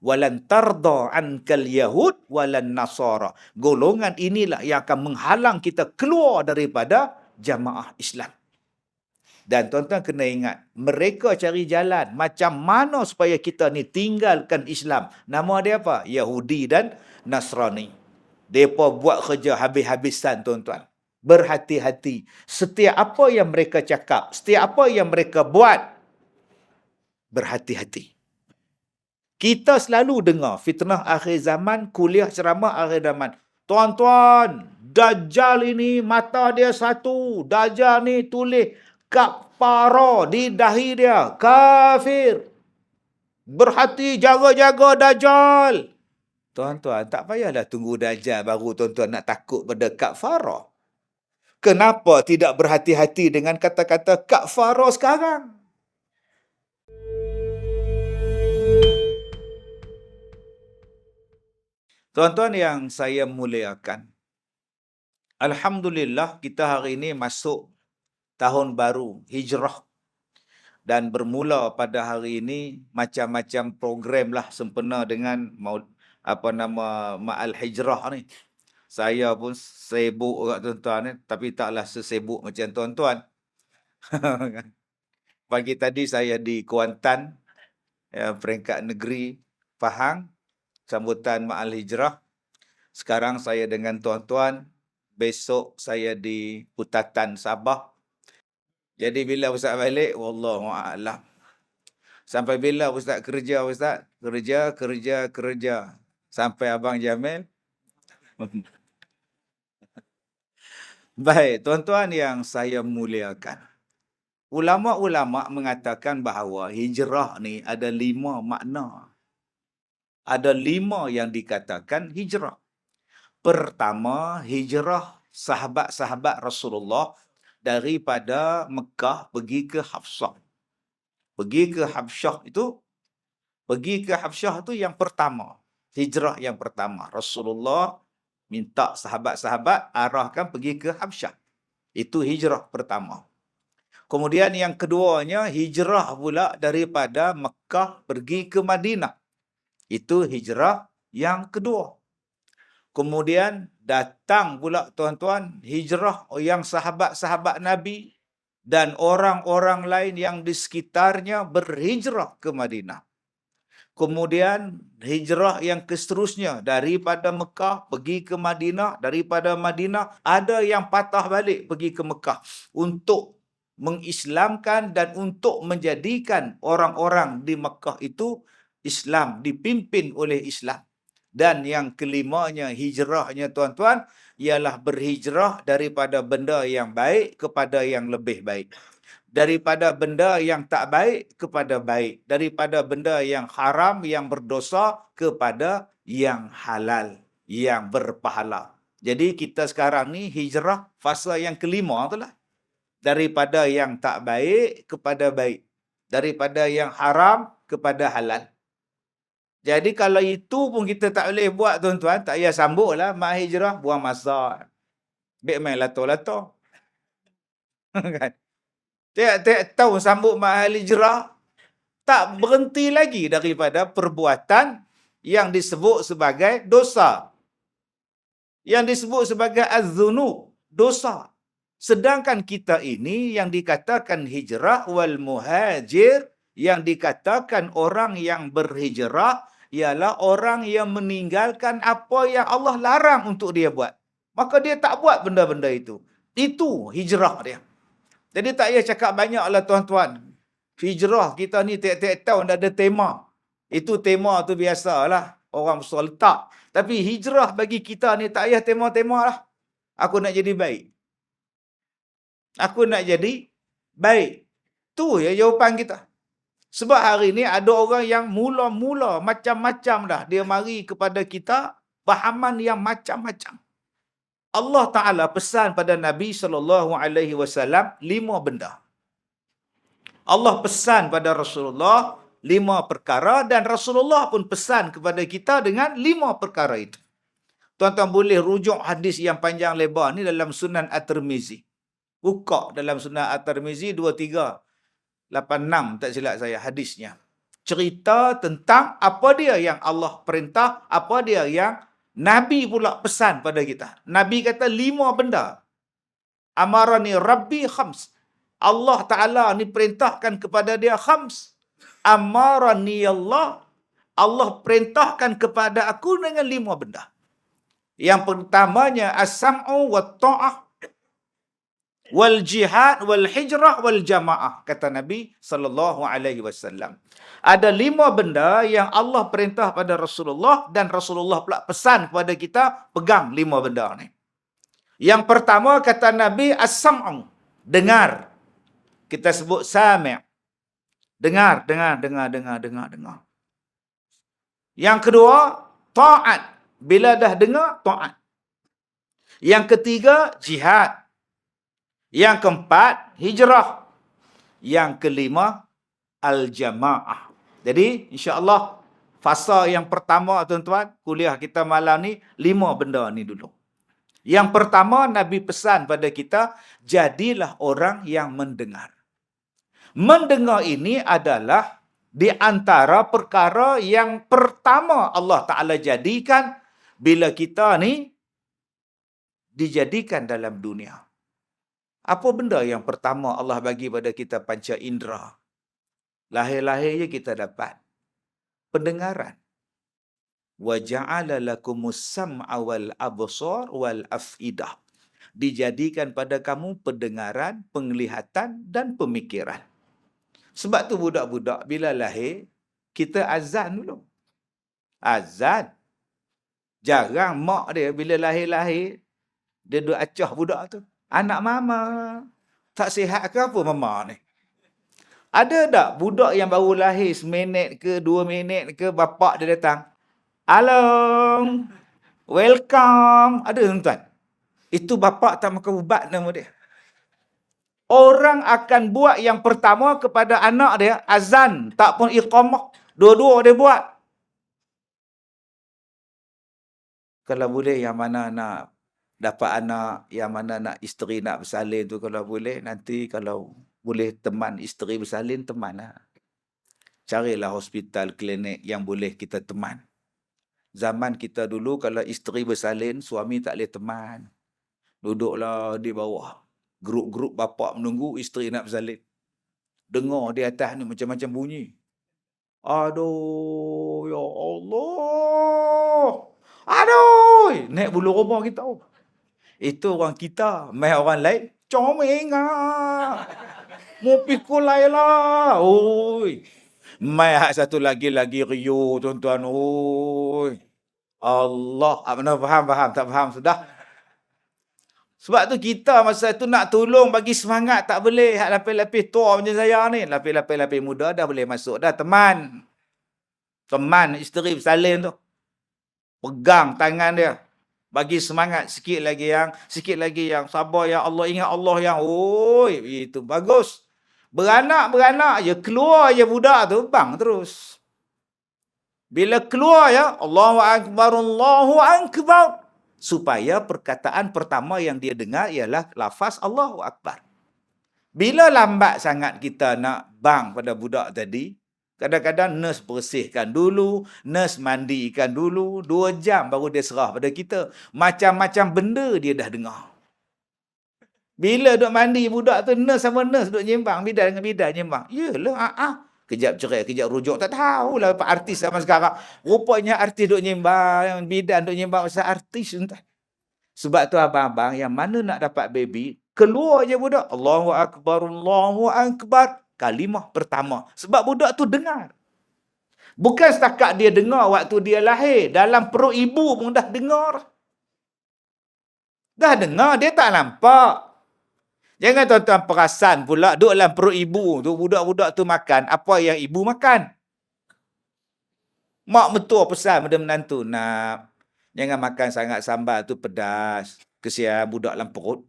walan tarda ankal yahud walan nasara. Golongan inilah yang akan menghalang kita keluar daripada jamaah Islam. Dan tuan-tuan kena ingat, mereka cari jalan macam mana supaya kita ni tinggalkan Islam. Nama dia apa? Yahudi dan Nasrani. Mereka buat kerja habis-habisan, tuan-tuan. Berhati-hati. Setiap apa yang mereka cakap, setiap apa yang mereka buat, berhati-hati. Kita selalu dengar fitnah akhir zaman, kuliah ceramah akhir zaman. Tuan-tuan, Dajjal ini mata dia satu. Dajjal ni tulis kafara di dahi dia. Kafir. Berhati, jaga-jaga Dajjal. Tuan-tuan, tak payahlah tunggu Dajjal baru tuan-tuan nak takut pada kafara. Kenapa tidak berhati-hati dengan kata-kata kafara sekarang? Tuan-tuan yang saya muliakan, alhamdulillah kita hari ini masuk tahun baru, hijrah. Dan bermula pada hari ini macam-macam program lah sempena dengan Ma'al Hijrah ni. Saya pun sibuk kat tuan-tuan ni, tapi taklah sesibuk macam tuan-tuan. Pagi tadi saya di Kuantan, peringkat negeri Pahang, sambutan Ma'al Hijrah. Sekarang saya dengan tuan-tuan, besok saya di Putatan, Sabah. Jadi bila Ustaz balik, wallahu a'lam. Sampai bila Ustaz kerja, Ustaz? Kerja. Sampai Abang Jamil. Baik, tuan-tuan yang saya muliakan. Ulama-ulama mengatakan bahawa hijrah ni ada 5 makna. Ada 5 yang dikatakan hijrah. Pertama, hijrah sahabat-sahabat Rasulullah daripada Mekah pergi ke Hafsah. Pergi ke Hafsah itu yang pertama. Hijrah yang pertama. Rasulullah minta sahabat-sahabat arahkan pergi ke Habsyah. Itu hijrah pertama. Kemudian yang keduanya, hijrah pula daripada Mekah pergi ke Madinah. Itu hijrah yang kedua. Kemudian datang pula tuan-tuan, hijrah yang sahabat-sahabat Nabi dan orang-orang lain yang di sekitarnya berhijrah ke Madinah. Kemudian hijrah yang seterusnya daripada Mekah pergi ke Madinah, daripada Madinah ada yang patah balik pergi ke Mekah untuk mengislamkan dan untuk menjadikan orang-orang di Mekah itu Islam, dipimpin oleh Islam. Dan yang kelimanya hijrahnya tuan-tuan ialah berhijrah daripada benda yang baik kepada yang lebih baik. Daripada benda yang tak baik kepada baik. Daripada benda yang haram, yang berdosa kepada yang halal, yang berpahala. Jadi kita sekarang ni hijrah fasa yang kelima tu lah. Daripada yang tak baik kepada baik. Daripada yang haram kepada halal. Jadi kalau itu pun kita tak boleh buat tuan-tuan, tak payah sambut lah mak hijrah, buang masa. Baik main lato-lato. Kan? Tiap-tiap tahun sambut Ma'al Hijrah, tak berhenti lagi daripada perbuatan yang disebut sebagai dosa. Yang disebut sebagai az-zunub, dosa. Sedangkan kita ini yang dikatakan hijrah wal muhajir, yang dikatakan orang yang berhijrah ialah orang yang meninggalkan apa yang Allah larang untuk dia buat. Maka dia tak buat benda-benda itu. Itu hijrah dia. Jadi tak payah cakap banyak lah tuan-tuan. Hijrah kita ni tiap-tiap tahun ada tema. Itu tema tu biasalah. Orang besar letak. Tapi hijrah bagi kita ni tak payah tema-tema lah. Aku nak jadi baik. Aku nak jadi baik. Tu ya jawapan kita. Sebab hari ni ada orang yang mula-mula macam-macam dah. Dia mari kepada kita fahaman yang macam-macam. Allah Ta'ala pesan pada Nabi SAW 5 benda. Allah pesan pada Rasulullah 5 perkara dan Rasulullah pun pesan kepada kita dengan 5 perkara itu. Tuan-tuan boleh rujuk hadis yang panjang lebar ni dalam Sunan At-Tirmizi. Buka dalam Sunan At-Tirmizi 2386 tak silap saya hadisnya. Cerita tentang apa dia yang Allah perintah, apa dia yang Nabi pula pesan pada kita. Nabi kata 5 benda. Amarani Rabbi khams. Allah Ta'ala ni perintahkan kepada dia khams. Amarani Allah. Allah perintahkan kepada aku dengan 5 benda. Yang pertamanya as-sam'u wa ta'ah wal jihad wal hijrah wal jamaah, kata Nabi sallallahu alaihi wasallam. Ada 5 benda yang Allah perintah pada Rasulullah dan Rasulullah pula pesan kepada kita, pegang 5 benda ni. Yang pertama kata Nabi as-sam'u, dengar. Kita sebut sami'. Dengar. Yang kedua, ta'at. Bila dah dengar, ta'at. Yang ketiga, jihad. Yang keempat, hijrah. Yang kelima, al-jamaah. Jadi, insya-Allah, fasa yang pertama, tuan-tuan, kuliah kita malam ni, 5 benda ni dulu. Yang pertama, Nabi pesan pada kita, jadilah orang yang mendengar. Mendengar ini adalah di antara perkara yang pertama Allah Ta'ala jadikan bila kita ni dijadikan dalam dunia. Apa benda yang pertama Allah bagi pada kita panca indera? Lahir-lahir je kita dapat pendengaran. Wa ja'ala lakumus sam'a wal absar wal afidah. Dijadikan pada kamu pendengaran, penglihatan dan pemikiran. Sebab tu budak-budak bila lahir, kita azan dulu. Azan. Jarang mak dia bila lahir-lahir, dia duk acah budak tu. Anak mama. Tak sihat ke apa mama ni? Ada tak budak yang baru lahir seminit ke 2 minit ke, bapak dia datang. Hello. Welcome. Ada tuan-tuan? Itu bapak tak makan ubat nama dia. Orang akan buat yang pertama kepada anak dia, azan, tak pun iqamah. Dua-dua dia buat. Kalau boleh yang mana nak dapat anak, yang mana nak isteri nak bersalin tu, kalau boleh, nanti kalau boleh teman isteri bersalin, temanlah. Carilah hospital, klinik yang boleh kita teman. Zaman kita dulu, kalau isteri bersalin, suami tak boleh teman. Duduklah di bawah. Grup-grup bapak menunggu, isteri nak bersalin. Dengar di atas ni macam-macam bunyi. Aduh, ya Allah. Aduh, naik bulu roma kita. Itu orang kita, mai orang lain, comeng ah. Mau pikul lah. Oi. Mai hak satu lagi riuh tuan-tuan. Oi. Allah, mana faham, tak faham sudah. Sebab tu kita masa tu nak tolong bagi semangat tak boleh. Hak lapis-lapis tua macam saya ni, lapis-lapis muda dah boleh masuk dah teman. Teman isteri bersalin tu. Pegang tangan dia. Bagi semangat sikit lagi yang sabar ya Allah, ingat Allah yang oi, itu bagus. Beranak je keluar je budak tu bang terus. Bila keluar ya Allahu akbar. Supaya perkataan pertama yang dia dengar ialah lafaz Allahu akbar. Bila lambat sangat kita nak bang pada budak tadi, kadang-kadang nurse bersihkan dulu, nurse mandikan dulu, 2 jam baru dia serah pada kita. Macam-macam benda dia dah dengar. Bila duk mandi budak tu, nurse sama nurse duk nyembang, bidan dengan bidan nyembang. Yalah, kejap cerai, kejap rujuk, tak tahulah apa artis zaman sekarang. Rupanya artis duk nyembang, bidan duk nyembang pasal artis. Entah. Sebab tu abang-abang yang mana nak dapat baby, keluar je budak. Allahu akbar. Kalimah pertama. Sebab budak tu dengar. Bukan setakat dia dengar waktu dia lahir. Dalam perut ibu pun dah dengar. Dah dengar, dia tak nampak. Jangan tuan-tuan perasan pula, duduk dalam perut ibu tu, budak-budak tu makan apa yang ibu makan. Mak mentua pesan pada menantu, nak jangan makan sangat sambal tu pedas. Kesian budak dalam perut.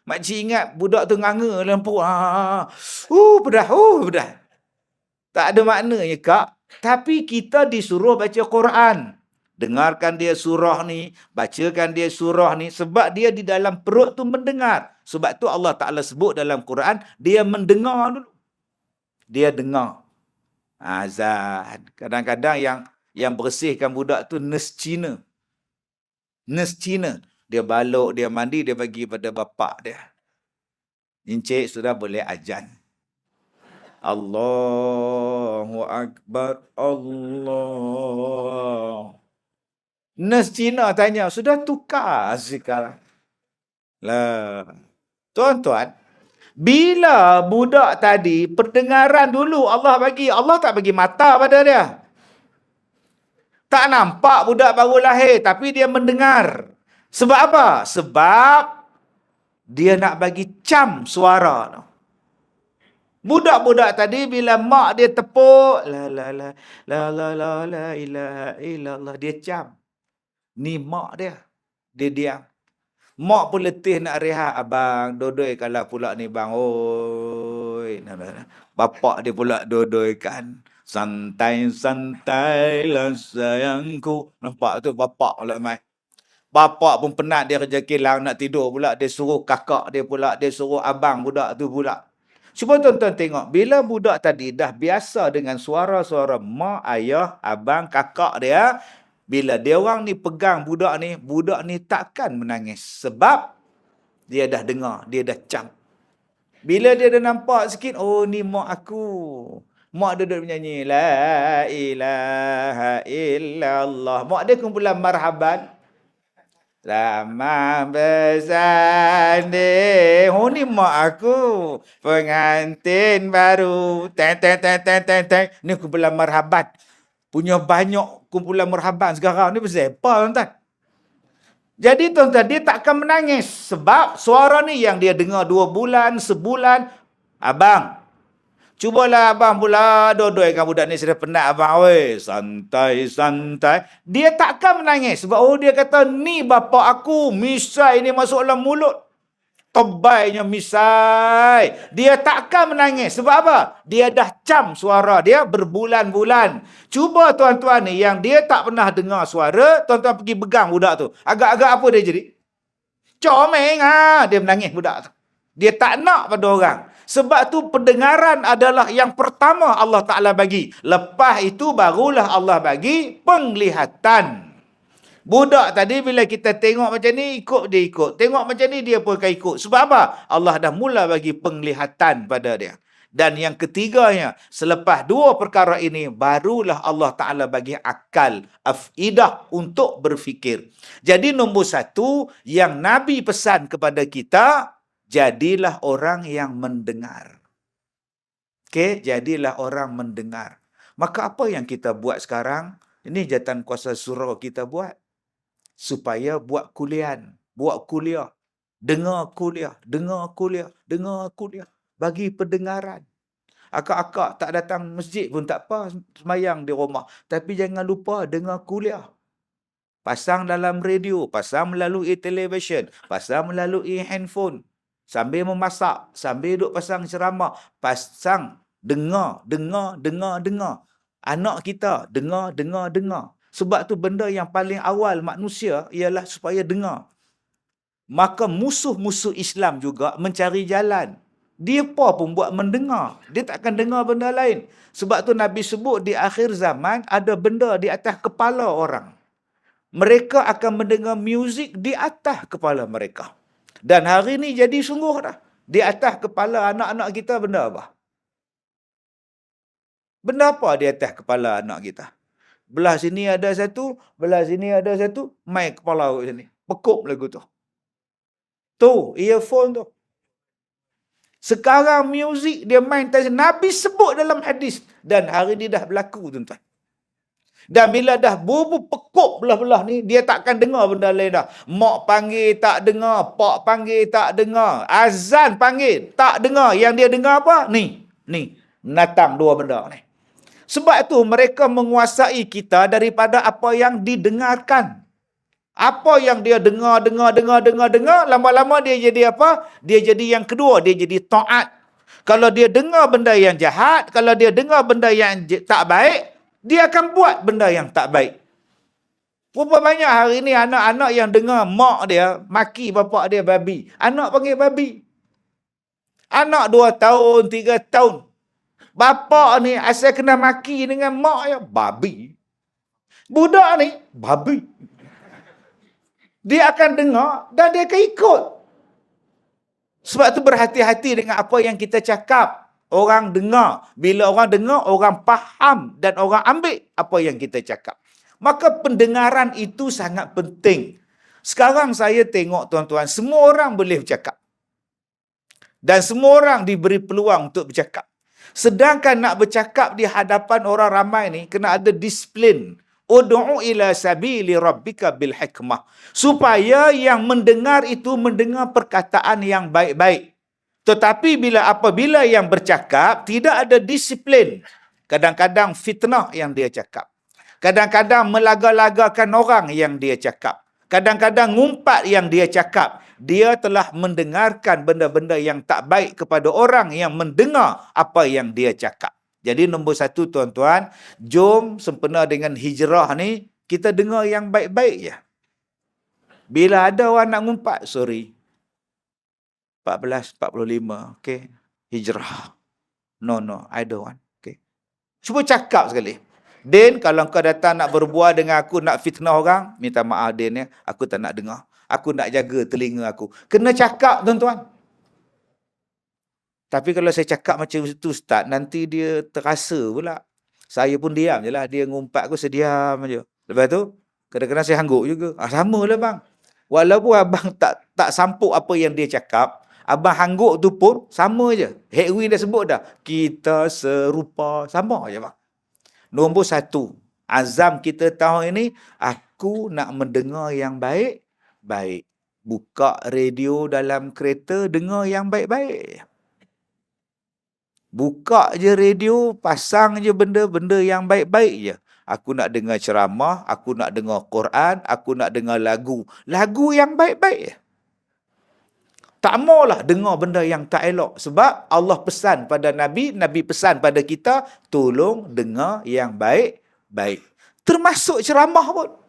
Makcik ingat budak tu nganga dalam perut. Pedas. Tak ada maknanya, Kak. Tapi kita disuruh baca Quran. Dengarkan dia surah ni, bacakan dia surah ni, sebab dia di dalam perut tu mendengar. Sebab tu Allah Ta'ala sebut dalam Quran, dia mendengar dulu. Dia dengar. Azan. Kadang-kadang yang bersihkan budak tu nurse Cina. Nurse Cina. Dia balok, dia mandi, dia bagi pada bapak dia. Encik sudah boleh azan. Allahu Akbar. Allah. Nurse Cina tanya, sudah tukar sekarang? Lah. Tuan-tuan, bila budak tadi pendengaran dulu Allah bagi, Allah tak bagi mata pada dia. Tak nampak budak baru lahir, tapi dia mendengar. Sebab apa? Sebab dia nak bagi cam suara. Budak-budak tadi bila mak dia tepuk, la la la la la la la ilaha illallah, dia cam. Ni mak dia. Dia diam. Mak pun letih nak rehat. Abang, dodoi-kanlah pula ni bang. Oi. Bapak dia pula dodoi-kan. Santai-santailah sayangku. Nampak tu bapak pula mai. Bapak pun penat, dia kerja kilang nak tidur pula. Dia suruh kakak dia pula. Dia suruh abang budak tu pula. Cuba tuan-tuan tengok. Bila budak tadi dah biasa dengan suara-suara mak, ayah, abang, kakak dia. Bila dia orang ni pegang budak ni takkan menangis. Sebab dia dah dengar, dia dah cam. Bila dia dah nampak sikit, oh ni mak aku. Mak dia duduk menyanyi, la ilaha illallah. Mak dia kumpulan marhaban. Selamat bersanding. Oh ni mak aku. Pengantin baru. Teng, teng, teng, teng, teng, teng. Ni kumpulan marhaban. Punya banyak kumpulan marhaban sekarang ni pasal apa tuan-tuan? Jadi tuan-tuan, dia takkan menangis. Sebab suara ni yang dia dengar 2 bulan, sebulan. Abang, cubalah abang pula dodoi kan budak ni sudah penat abang. Oi, santai-santai. Dia takkan menangis. Sebab dia kata, ni bapak aku. Misai ni masuk dalam mulut. Tebainya misai. Dia takkan menangis. Sebab apa? Dia dah cam suara dia berbulan-bulan. Cuba tuan-tuan ni yang dia tak pernah dengar suara, tuan-tuan pergi pegang budak tu. Agak-agak apa dia jadi? Comeng. Dia menangis budak tu. Dia tak nak pada orang. Sebab tu pendengaran adalah yang pertama Allah Ta'ala bagi. Lepas itu barulah Allah bagi penglihatan. Budak tadi bila kita tengok macam ni, ikut dia ikut. Tengok macam ni, dia pun akan ikut. Sebab apa? Allah dah mula bagi penglihatan pada dia. Dan yang ketiganya, selepas 2 perkara ini, barulah Allah Ta'ala bagi akal, afidah untuk berfikir. Jadi nombor 1, yang Nabi pesan kepada kita, jadilah orang yang mendengar. Okey, jadilah orang mendengar. Maka apa yang kita buat sekarang? Ini jatan kuasa surau kita buat. Supaya buat kuliah. Dengar kuliah. Bagi pendengaran. Akak-akak tak datang masjid pun tak apa, semayang di rumah. Tapi jangan lupa dengar kuliah. Pasang dalam radio, pasang melalui televisyen, pasang melalui handphone. Sambil memasak, sambil duduk pasang ceramah, pasang, dengar. Anak kita, dengar. Sebab tu benda yang paling awal manusia ialah supaya dengar. Maka musuh-musuh Islam juga mencari jalan. Dia pun buat mendengar. Dia takkan dengar benda lain. Sebab tu Nabi sebut di akhir zaman ada benda di atas kepala orang. Mereka akan mendengar muzik di atas kepala mereka. Dan hari ni jadi sungguh dah. Di atas kepala anak-anak kita benda apa? Benda apa di atas kepala anak kita? Belah sini ada satu, belah sini ada satu, mic kepala kat sini. Pekup lagu tu. Tu, earphone tu. Sekarang muzik dia main Nabi sebut dalam hadis. Dan hari ni dah berlaku tuan-tuan. Dan bila dah bubu pekup belah-belah ni, dia takkan dengar benda lain dah. Mak panggil tak dengar, pak panggil tak dengar, azan panggil tak dengar. Yang dia dengar apa? Ni. Menatang 2 benda ni. Sebab itu mereka menguasai kita daripada apa yang didengarkan. Apa yang dia dengar, lama-lama dia jadi apa? Dia jadi yang kedua, dia jadi taat. Kalau dia dengar benda yang jahat, kalau dia dengar benda yang tak baik, dia akan buat benda yang tak baik. Berapa banyak hari ni anak-anak yang dengar mak dia maki bapak dia babi. Anak panggil babi. Anak 2 tahun, 3 tahun. Bapa ni asal kena maki dengan mak ya, babi. Budak ni, babi. Dia akan dengar dan dia akan ikut. Sebab tu berhati-hati dengan apa yang kita cakap. Orang dengar. Bila orang dengar, orang faham dan orang ambil apa yang kita cakap. Maka pendengaran itu sangat penting. Sekarang saya tengok tuan-tuan, semua orang boleh bercakap. Dan semua orang diberi peluang untuk bercakap. Sedangkan nak bercakap di hadapan orang ramai ni, kena ada disiplin. Ud'u ila sabili rabbika bil hikmah. Supaya yang mendengar itu mendengar perkataan yang baik-baik. Tetapi apabila yang bercakap tidak ada disiplin, kadang-kadang fitnah yang dia cakap. Kadang-kadang melaga-lagakan orang yang dia cakap. Kadang-kadang ngumpat yang dia cakap. Dia telah mendengarkan benda-benda yang tak baik kepada orang yang mendengar apa yang dia cakap. Jadi nombor satu tuan-tuan, jom sempena dengan hijrah ni, kita dengar yang baik-baik je. Bila ada orang nak ngumpat, sorry. 14:45, okay. Hijrah. No, I don't want. Okay. Cuba cakap sekali. Din, kalau kau datang nak berbual dengan aku, nak fitnah orang, minta maaf Din ya, aku tak nak dengar. Aku nak jaga telinga aku. Kena cakap tuan-tuan. Tapi kalau saya cakap macam itu Ustaz, nanti dia terasa pula. Saya pun diam je lah. Dia ngumpat aku, saya diam je. Lepas tu, kadang-kadang saya hangguk juga. Sama lah bang. Walaupun abang tak sampuk apa yang dia cakap, abang hangguk tu pun sama je. Hedwin dah sebut dah. Kita serupa. Sama je bang. Nombor satu, azam kita tahun ini, aku nak mendengar yang baik. Buka radio dalam kereta, dengar yang baik-baik. Buka je radio, pasang je benda-benda yang baik-baik je. Aku nak dengar ceramah, aku nak dengar Quran, aku nak dengar lagu. Lagu yang baik-baik je. Tak maulah dengar benda yang tak elok. Sebab Allah pesan pada Nabi, Nabi pesan pada kita, tolong dengar yang baik-baik. Termasuk ceramah pun.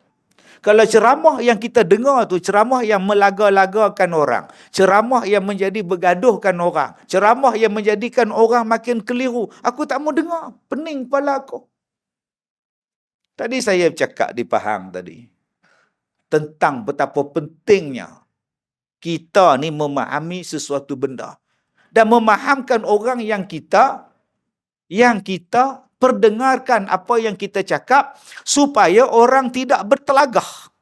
Kalau ceramah yang kita dengar tu, ceramah yang melaga-lagakan orang. Ceramah yang menjadi bergaduhkan orang. Ceramah yang menjadikan orang makin keliru. Aku tak mau dengar. Pening kepala aku. Tadi saya bercakap di Pahang tadi. Tentang betapa pentingnya kita ni memahami sesuatu benda. Dan memahamkan orang yang kita perdengarkan apa yang kita cakap supaya orang tidak bertelagah.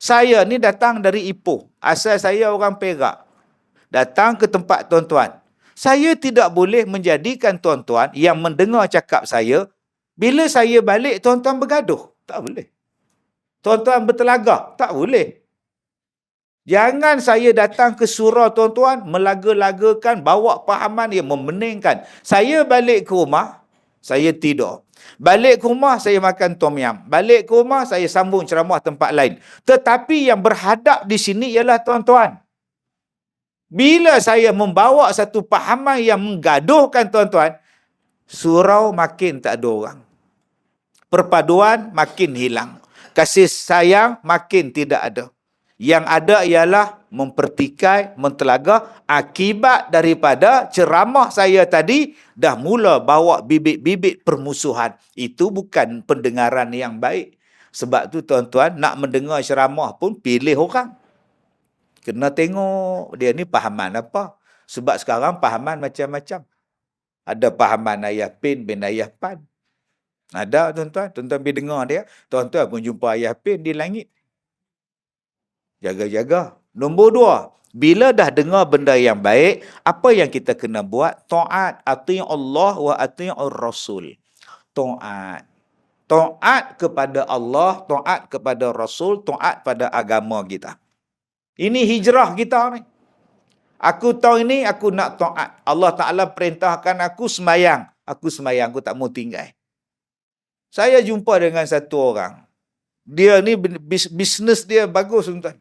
Saya ni datang dari Ipoh. Asal saya orang Perak. Datang ke tempat tuan-tuan. Saya tidak boleh menjadikan tuan-tuan yang mendengar cakap saya, bila saya balik tuan-tuan bergaduh. Tak boleh. Tuan-tuan bertelagah. Tak boleh. Jangan saya datang ke surau tuan-tuan, melaga-lagakan, bawa pahaman yang memeningkan. Saya balik ke rumah, saya tidur. Balik ke rumah, saya makan tom yam. Balik ke rumah, saya sambung ceramah tempat lain. Tetapi yang berhadap di sini ialah tuan-tuan. Bila saya membawa satu pahaman yang menggaduhkan tuan-tuan, surau makin tak ada orang. Perpaduan makin hilang. Kasih sayang makin tidak ada. Yang ada ialah mempertikai, mentelaga. Akibat daripada ceramah saya tadi, dah mula bawa bibit-bibit permusuhan. Itu bukan pendengaran yang baik. Sebab tu tuan-tuan, nak mendengar ceramah pun pilih orang. Kena tengok dia ni pahaman apa. Sebab sekarang pahaman macam-macam. Ada pahaman ayah pin bin ayah pan. Ada tuan-tuan. Tuan-tuan pergi dengar dia. Tuan-tuan pun jumpa ayah pin di langit. Jaga-jaga. Nombor dua, bila dah dengar benda yang baik, apa yang kita kena buat? Ta'at. Ati' Allah wa ati'ur Rasul. Ta'at. Ta'at kepada Allah, ta'at kepada Rasul, ta'at pada agama kita. Ini hijrah kita ni. Aku tahu ini, aku nak ta'at. Allah Ta'ala perintahkan aku semayang. Aku semayang, aku tak mau tinggal. Saya jumpa dengan satu orang. Dia ni bisnes dia bagus tuan-tuan.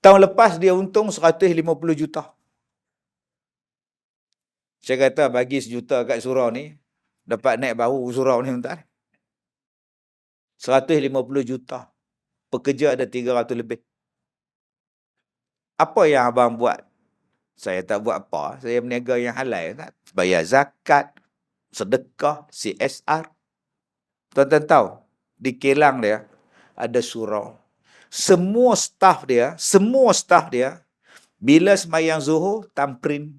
Tahun lepas dia untung 150 juta. Saya kata bagi 1 juta kat surau ni, dapat naik bahu surau ni tuan-tuan. 150 juta. Pekerja ada 300 lebih. Apa yang abang buat? Saya tak buat apa. Saya berniaga yang halal. Tak? Bayar zakat. sedekah, CSR. Tuan-tuan tahu, di kilang dia ada surau. Semua staf dia, bila semayang Zuhur, tamprin.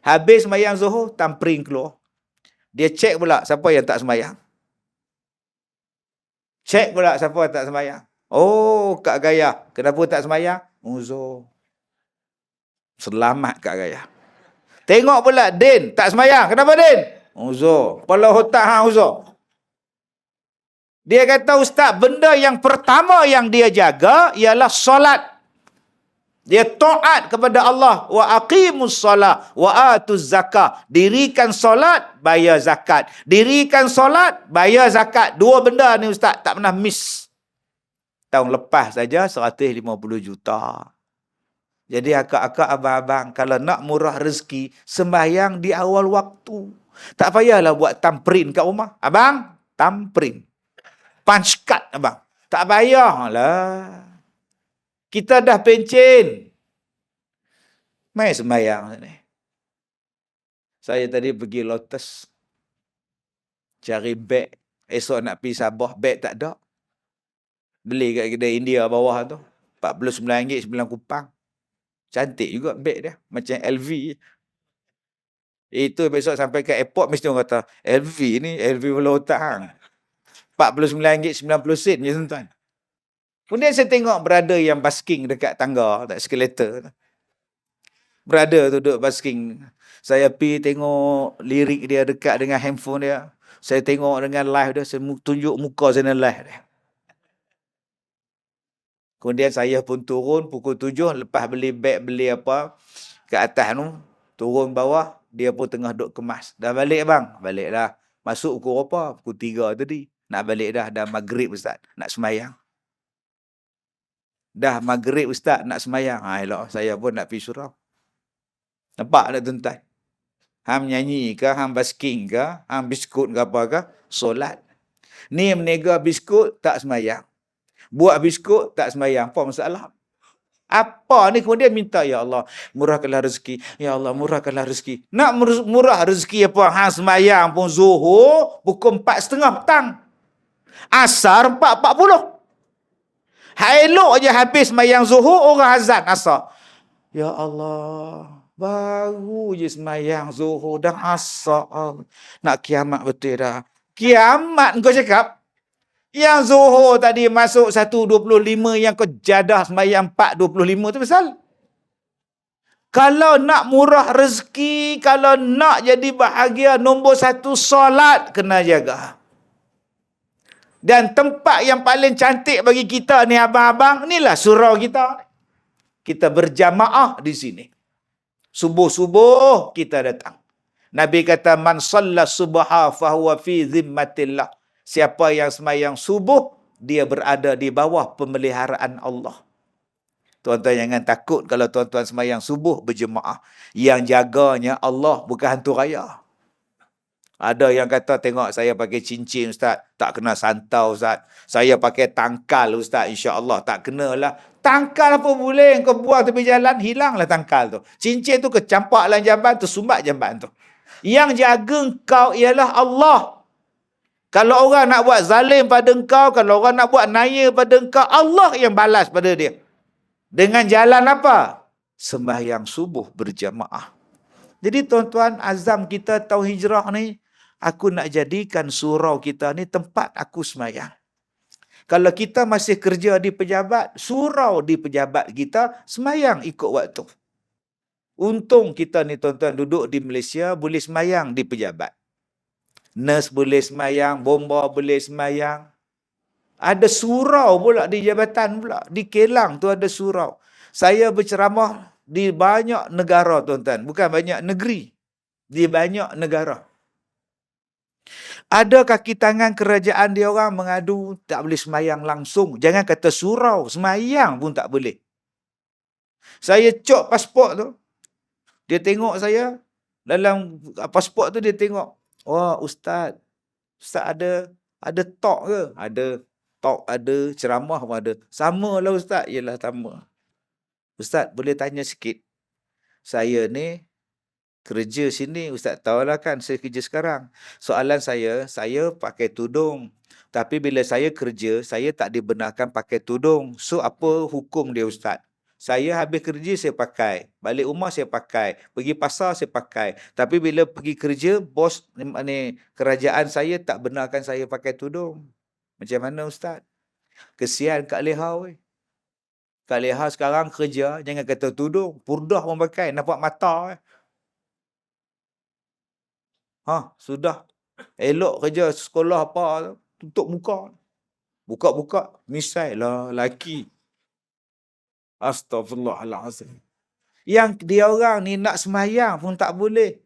Habis semayang Zuhur, tamprin keluar. Dia cek pula siapa yang tak semayang. Cek pula siapa yang tak semayang. Oh, Kak Gaya, kenapa tak semayang? Uzur. Selamat Kak Gaya. Tengok pula Din, tak semayang. Kenapa Din? Uzur. Kepala otak hang uzur. Dia kata, Ustaz, benda yang pertama yang dia jaga ialah solat. Dia taat kepada Allah. Wa aqimus solat wa atuz zakah. Dirikan solat, bayar zakat. Dirikan solat, bayar zakat. Dua benda ni Ustaz, tak pernah miss. Tahun lepas saja 150 juta. Jadi akak-akak, abang-abang, kalau nak murah rezeki, sembahyang di awal waktu. Tak payahlah buat tamprin kat rumah. Abang, tamprin. Punch card, abang. Tak payahlah. Kita dah pencen. Mai sembahyang ni. Saya tadi pergi Lotus. Cari beg. Esok nak pergi Sabah, beg tak ada. Beli kat kedai India bawah tu. RM49 9 kupang. Cantik juga beg dia. Macam LV. Itu besok sampai ke airport mesti orang kata, LV ni, LV bola otak hang. RM49.90 je tuan-tuan. Kemudian saya tengok brother yang basking dekat tangga, tak eskalator. Brother tu duduk basking. Saya pergi tengok lirik dia dekat dengan handphone dia. Saya tengok dengan live dia, saya tunjuk muka saya live dia. Kemudian saya pun turun pukul 7, lepas beli beg, beli apa, ke atas tu, turun bawah, dia pun tengah duk kemas. Dah balik bang? Balik dah. Masuk pukul apa? Pukul 3 tadi. Nak balik dah maghrib Ustaz. Nak semayang. Dah maghrib Ustaz, nak semayang. Elok, saya pun nak pergi surau. Nampak tak tuan-tuan? Hang nyanyi ke, hang basking ke, hang biskut ke apa ke, solat. Ni menega biskut, tak semayang. Buat biskut, tak semayang. Apa masalah? Apa ni? Kemudian minta, Ya Allah, murahkanlah rezeki. Ya Allah, murahkanlah rezeki. Nak murah rezeki apa? Hang semayang pun Zuhur, pukul 4.30 petang. Asar 4.40. Elok je habis semayang Zuhur, orang azan asar. Ya Allah, baru je semayang Zuhur dah asar. Nak kiamat betul dah. Kiamat kau cakap? Yang Zuhur tadi masuk 1.25, yang kau jadah semayang 4.25 tu pasal. Kalau nak murah rezeki, kalau nak jadi bahagia, nombor 1 solat kena jaga. Dan tempat yang paling cantik bagi kita ni abang-abang, inilah surau kita. Kita berjamaah di sini. Subuh-subuh kita datang. Nabi kata, man shalla subha fahuwa fi zimmatillah. Siapa yang semayang subuh, dia berada di bawah pemeliharaan Allah. Tuan-tuan jangan takut kalau tuan-tuan semayang subuh berjemaah. Yang jaganya Allah, bukan hantu raya. Ada yang kata, tengok saya pakai cincin Ustaz, tak kena santau Ustaz. Saya pakai tangkal Ustaz, insya-Allah tak kenalah. Tangkal apa boleh? Kau buang tepi jalan, hilanglah tangkal tu. Cincin tu kecampak dalam jamban, tersumbat jamban tu. Yang jaga engkau ialah Allah. Kalau orang nak buat zalim pada engkau, kalau orang nak buat naya pada engkau, Allah yang balas pada dia. Dengan jalan apa? Sembahyang subuh berjamaah. Jadi tuan-tuan, azam kita tahun hijrah ni, aku nak jadikan surau kita ni tempat aku semayang. Kalau kita masih kerja di pejabat, surau di pejabat kita semayang ikut waktu. Untung kita ni tuan-tuan duduk di Malaysia, boleh semayang di pejabat. Nurse boleh semayang, bomba boleh semayang. Ada surau pula di jabatan pula. Di Kelang tu ada surau. Saya berceramah di banyak negara tuan-tuan. Bukan banyak negeri. Di banyak negara. Ada kaki tangan kerajaan dia orang mengadu tak boleh semayang langsung. Jangan kata surau, semayang pun tak boleh. Saya cop pasport tu. Dia tengok saya. Dalam pasport tu dia tengok. Wah, Ustaz ada talk ke? Ada talk, ada ceramah pun ada. Sama lah Ustaz. Yelah sama. Ustaz boleh tanya sikit. Saya ni Kerja sini Ustaz tahulah kan saya kerja sekarang. Soalan saya pakai tudung. Tapi bila saya kerja, saya tak dibenarkan pakai tudung. So apa hukum dia Ustaz? Saya habis kerja saya pakai, balik rumah saya pakai, pergi pasar saya pakai. Tapi bila pergi kerja, bos ni kerajaan saya tak benarkan saya pakai tudung. Macam mana Ustaz? Kesian Kak Leha weh. Kak Leha sekarang kerja, jangan kata tudung, purdah pun pakai, nampak mata. Sudah. Elok kerja sekolah apa, tutup muka. Buka-buka, misai lah, laki. Astaghfirullahalazim. Yang dia orang ni nak semayang pun tak boleh.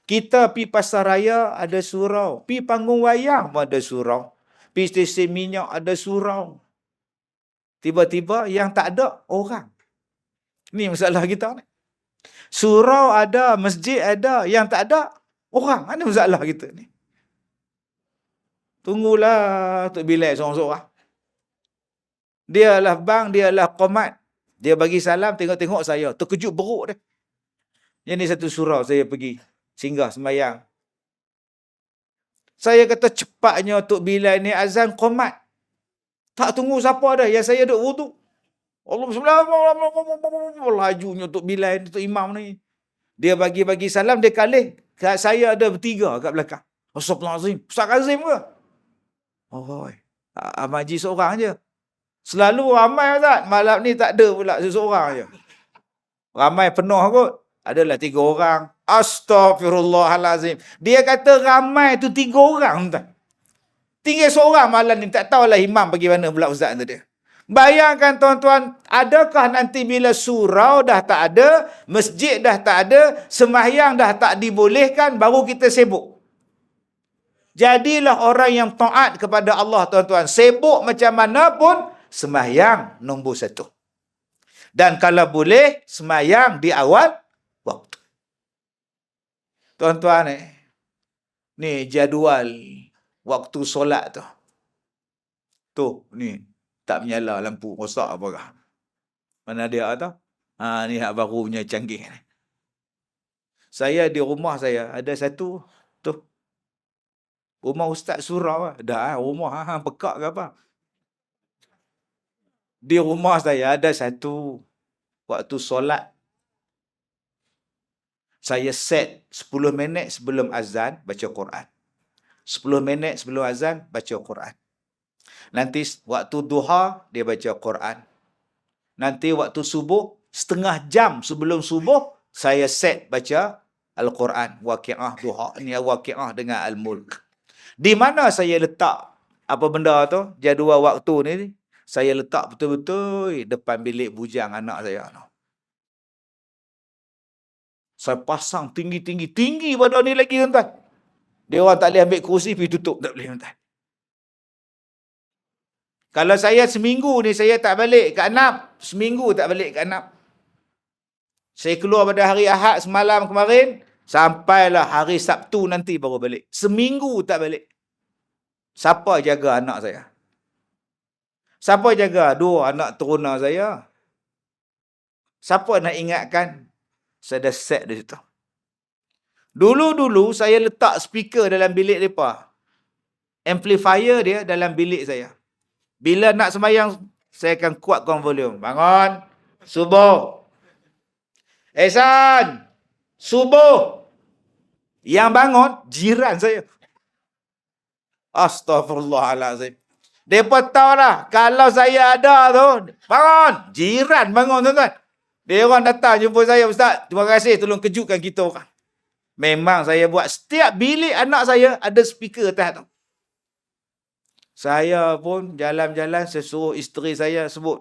Kita pi pasar raya ada surau. Pi panggung wayang pun ada surau. Pi stesen minyak ada surau. Tiba-tiba yang tak ada orang. Ni masalah kita ni. Surau ada, masjid ada, yang tak ada orang. Mana masalah kita ni? Tunggulah Tok Bilal seorang-seorang. Dialah bang, dialah qomat. Dia bagi salam, tengok-tengok saya. Terkejut beruk dia. Yang ni satu surau saya pergi. Singgah semayang. Saya kata cepatnya Tok Bilal ni azan qomat. Tak tunggu siapa dah. Yang saya duduk wudu. Allah bismillah. Lajunya Tok Bilal ni, Tok Imam ni. Dia bagi-bagi salam, dia kalih. Saya ada bertiga kat belakang. Astagfirullahalazim. Ustaz Kazim ke? Maji seorang je. Selalu ramai Ustaz. Malam ni tak ada pula seseorang je. Ramai penuh kot. Adalah 3 orang. Astaghfirullahalazim. Dia kata ramai tu 3 orang Ustaz. Tinggal seorang malam ni. Tak tahulah imam pergi mana pula Ustaz tu dia. Bayangkan tuan-tuan, adakah nanti bila surau dah tak ada, masjid dah tak ada, sembahyang dah tak dibolehkan, baru kita sibuk. Jadilah orang yang taat kepada Allah tuan-tuan. Sibuk macam mana pun, sembahyang nombor 1. Dan kalau boleh, sembahyang di awal waktu. Tuan-tuan ni jadual waktu solat tu. Tu, ni. Tak menyala lampu, rosak apa kah? Mana dia tu? Ni hak baru punya canggih ni. Saya di rumah saya ada satu tu. Rumah Ustaz surau dah rumah pekak ke apa? Di rumah saya ada satu waktu solat. Saya set 10 minit sebelum azan baca Quran. 10 minit sebelum azan baca Quran. Nanti waktu duha, dia baca Quran. Nanti waktu subuh, setengah jam sebelum subuh, saya set baca Al-Quran. Waqi'ah duha. Ni Waqi'ah dengan Al-Mulk. Di mana saya letak apa benda tu, jadual waktu ni, saya letak betul-betul depan bilik bujang anak saya. Saya pasang tinggi-tinggi. Tinggi pada ni lagi tuan-tuan. Dia orang tak boleh ambil kerusi, pergi tutup. Tak boleh tuan-tuan. Kalau saya seminggu ni saya tak balik ke Anap, seminggu tak balik ke Anap. Saya keluar pada hari Ahad semalam kemarin, sampailah hari Sabtu nanti baru balik. Seminggu tak balik. Siapa jaga anak saya? Siapa jaga 2 anak teruna saya? Siapa nak ingatkan? Saya dah set di situ. Dulu-dulu saya letak speaker dalam bilik mereka. Amplifier dia dalam bilik saya. Bila nak sembahyang, saya akan kuatkan volume. Bangun. Subuh. Ehsan. Subuh. Yang bangun, jiran saya. Astaghfirullahalazim. Mereka tahu dah, kalau saya ada tu, bangun. Jiran bangun tuan-tuan. Dia orang datang jumpa saya, Ustaz, terima kasih tolong kejutkan kita orang. Memang saya buat, setiap bilik anak saya ada speaker atas tu. Saya pun jalan-jalan, saya suruh isteri saya sebut,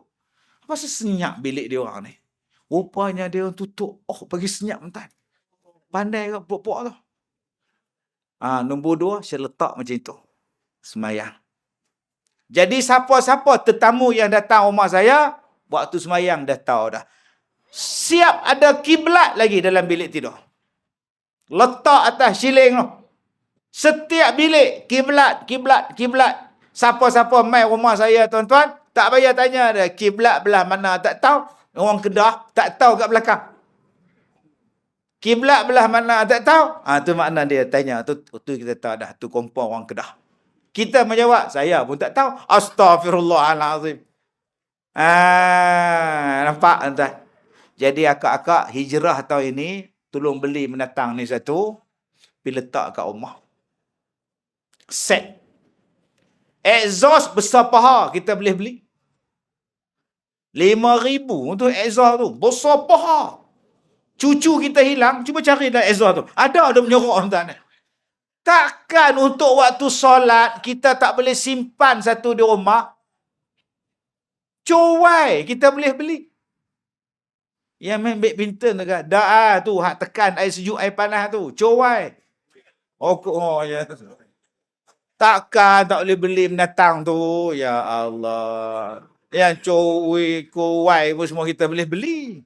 apa senyap bilik dia orang ni? Rupanya dia orang tutup. Bagi senyap tuan. Pandai ke pok-pok tu. Nombor 2, saya letak macam itu. Semayang. Jadi siapa-siapa tetamu yang datang rumah saya, waktu semayang dah tahu dah. Siap ada kiblat lagi dalam bilik tidur. Letak atas siling tu. Setiap bilik, kiblat, kiblat, kiblat. Siapa-siapa mai rumah saya tuan-tuan, tak payah tanya dah kiblat belah mana, tak tahu. Orang Kedah tak tahu kat belakang. Kiblat belah mana tak tahu. Tu makna dia tanya. Tu kita tahu dah. Tu kompon orang Kedah. Kita menjawab, saya pun tak tahu. Astaghfirullahalazim. Nampak tuan? Jadi akak-akak hijrah tahun ini, tolong beli menatang ni satu, pergi letak kat rumah. Set. Exhaust besar paha kita boleh beli. 5,000 tu exhaust tu. Besar paha. Cucu kita hilang, cuba cari dah exhaust tu. Ada menyorok tuan. Takkan untuk waktu solat kita tak boleh simpan satu di rumah? Cowai kita boleh beli. Yang main badminton tu kan. Tu hak tekan air sejuk air panas tu. Cowai. Ya. Takkan tak boleh beli menatang tu. Ya Allah. Yang cowai pun semua kita boleh beli.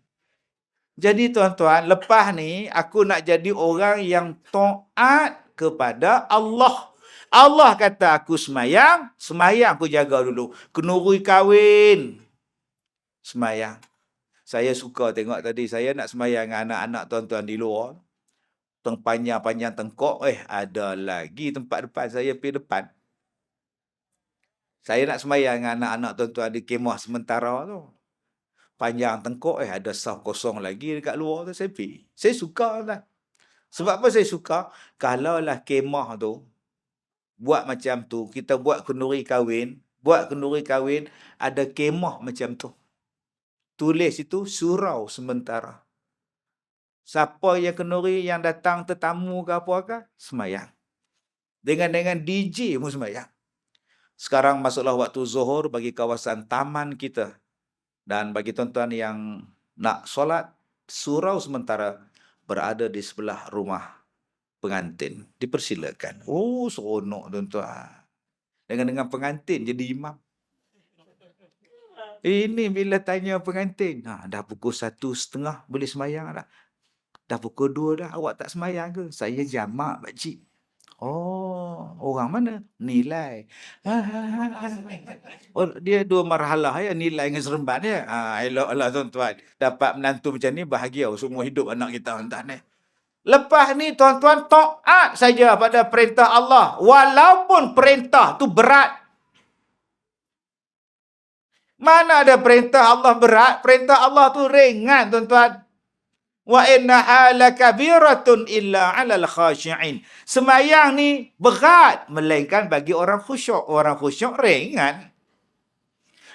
Jadi tuan-tuan, lepas ni aku nak jadi orang yang taat kepada Allah. Allah kata aku semayang aku jaga dulu. Kenuri kahwin, semayang. Saya suka tengok tadi, saya nak semayang dengan anak-anak tuan-tuan di luar. Panjang-panjang tengkok, ada lagi tempat depan, saya pergi depan. Saya nak semayang dengan anak-anak tuan-tuan di kemah sementara tu. Panjang tengkok, ada saf kosong lagi dekat luar tu, saya pergi. Saya suka lah. Sebab apa saya suka? Kalaulah kemah tu, buat macam tu, kita buat kenduri kahwin, ada kemah macam tu. Tulis itu surau sementara. Siapa yang kenduri yang datang tetamu ke apa-apa, semayang. Dengan DJ pun semayang. Sekarang masuklah waktu zuhur bagi kawasan taman kita. Dan bagi tuan-tuan yang nak solat, surau sementara berada di sebelah rumah pengantin. Dipersilakan. Seronok tuan-tuan. Dengan pengantin jadi imam. Ini bila tanya pengantin, dah pukul 1:30 boleh semayang dah. Dah pukul 2 dah, awak tak semayang ke? Saya jamak, pakcik. Orang mana? Nilai. Dia 2 marhalah ya, nilai dengan seremban ya. Eloklah tuan-tuan. Dapat menantu macam ni, bahagia semua hidup anak kita tuan-tuan. Lepas ni tuan-tuan taat saja pada perintah Allah. Walaupun perintah tu berat. Mana ada perintah Allah berat? Perintah Allah tu ringan tuan-tuan. Wa innaha lakabiratun illa 'alal khashi'in. Semayang ni berat melainkan bagi orang khusyuk. Orang khusyuk ringan.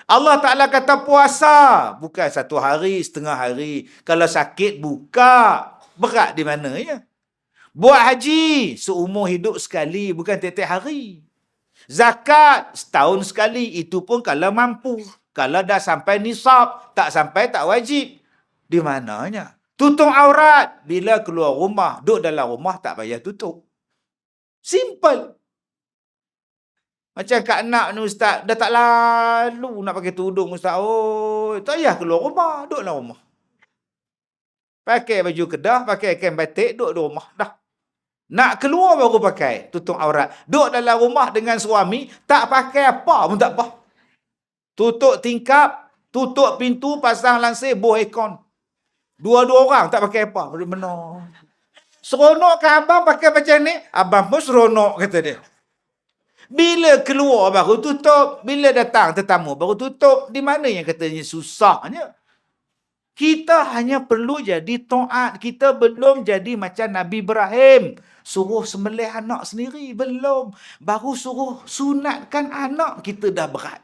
Allah Ta'ala kata puasa. Bukan 1 hari, setengah hari. Kalau sakit, buka. Berat di mana ya? Buat haji. Seumur hidup sekali. Bukan tiap-tiap hari. Zakat. Setahun sekali. Itu pun kalau mampu. Kalau dah sampai nisab. Tak sampai, tak wajib. Di mananya? Tutup aurat. Bila keluar rumah, duduk dalam rumah, tak payah tutup. Simple. Macam Kak Nak ni Ustaz, dah tak lalu nak pakai tudung Ustaz. Tak payah keluar rumah, duduk dalam rumah. Pakai baju Kedah, pakai kain batik, duduk di rumah. Dah. Nak keluar baru pakai, tutup aurat. Duduk dalam rumah dengan suami, tak pakai apa pun tak apa. Tutup tingkap, tutup pintu, pasang lansir, buah aircon. 2 orang tak pakai apa. Benar. Seronok kan abang pakai macam ni? Abang pun seronok, kata dia. Bila keluar baru tutup. Bila datang tetamu baru tutup. Di mana yang katanya susahnya? Kita hanya perlu jadi taat. Kita belum jadi macam Nabi Ibrahim. Suruh sembelih anak sendiri. Belum. Baru suruh sunatkan anak. Kita dah berat.